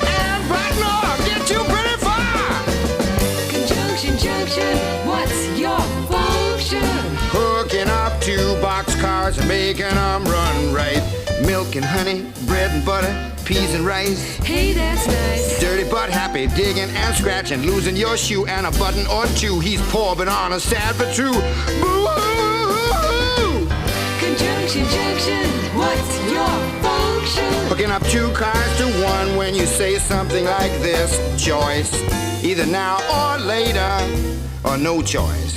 And, but, and, or get you pretty far. Conjunction Junction, what's your function? Hooking up 2 boxcars and making them run right. Milk and honey, bread and butter, peas and rice. Hey, that's nice. Dirty but happy, digging and scratching, losing your shoe and a button or two. He's poor but honest, sad but true. Boo-hoo! Conjunction, junction, what's your function? Hooking up two cars to one when you say something like this. Choice, either now or later, or no choice.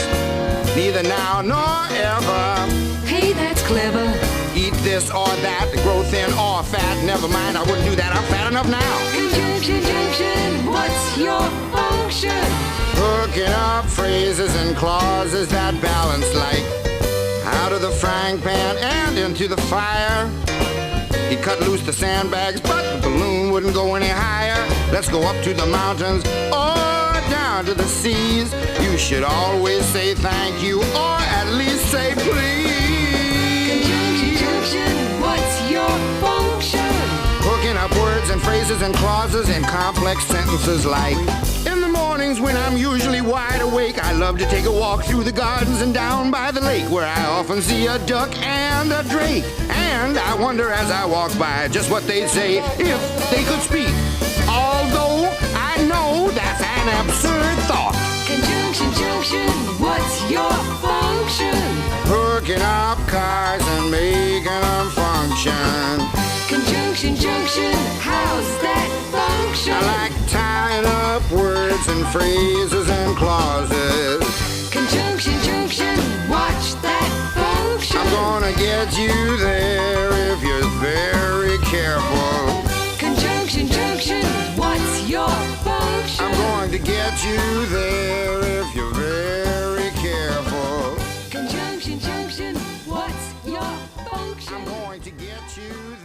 Neither now nor ever. Hey, that's clever. Eat this or that, grow thin or fat. Never mind, I wouldn't do that, I'm fat enough now. Conjunction, junction, what's your function? Hooking up phrases and clauses that balance like out of the frying pan and into the fire. He cut loose the sandbags, but the balloon wouldn't go any higher. Let's go up to the mountains or down to the seas. You should always say thank you or at least say please. Conjunction, junction, what's your function? Hooking up words and phrases and clauses in complex sentences like in the mornings when I'm usually wide awake, I love to take a walk through the gardens and down by the lake where I often see a duck and a drake. And I wonder as I walk by just what they'd say if they could speak. Although I know that's an absurd thought. Conjunction, junction, what's your function? Hooking up cars and making them function. Conjunction, junction, how's that function? I like tying up words and phrases and clauses. Conjunction, junction, watch that function. I'm gonna get you there if you're very careful. Conjunction, junction, what's your function? I'm going to get you there if you're very careful. Conjunction, junction, what's your function? I'm going to get you there.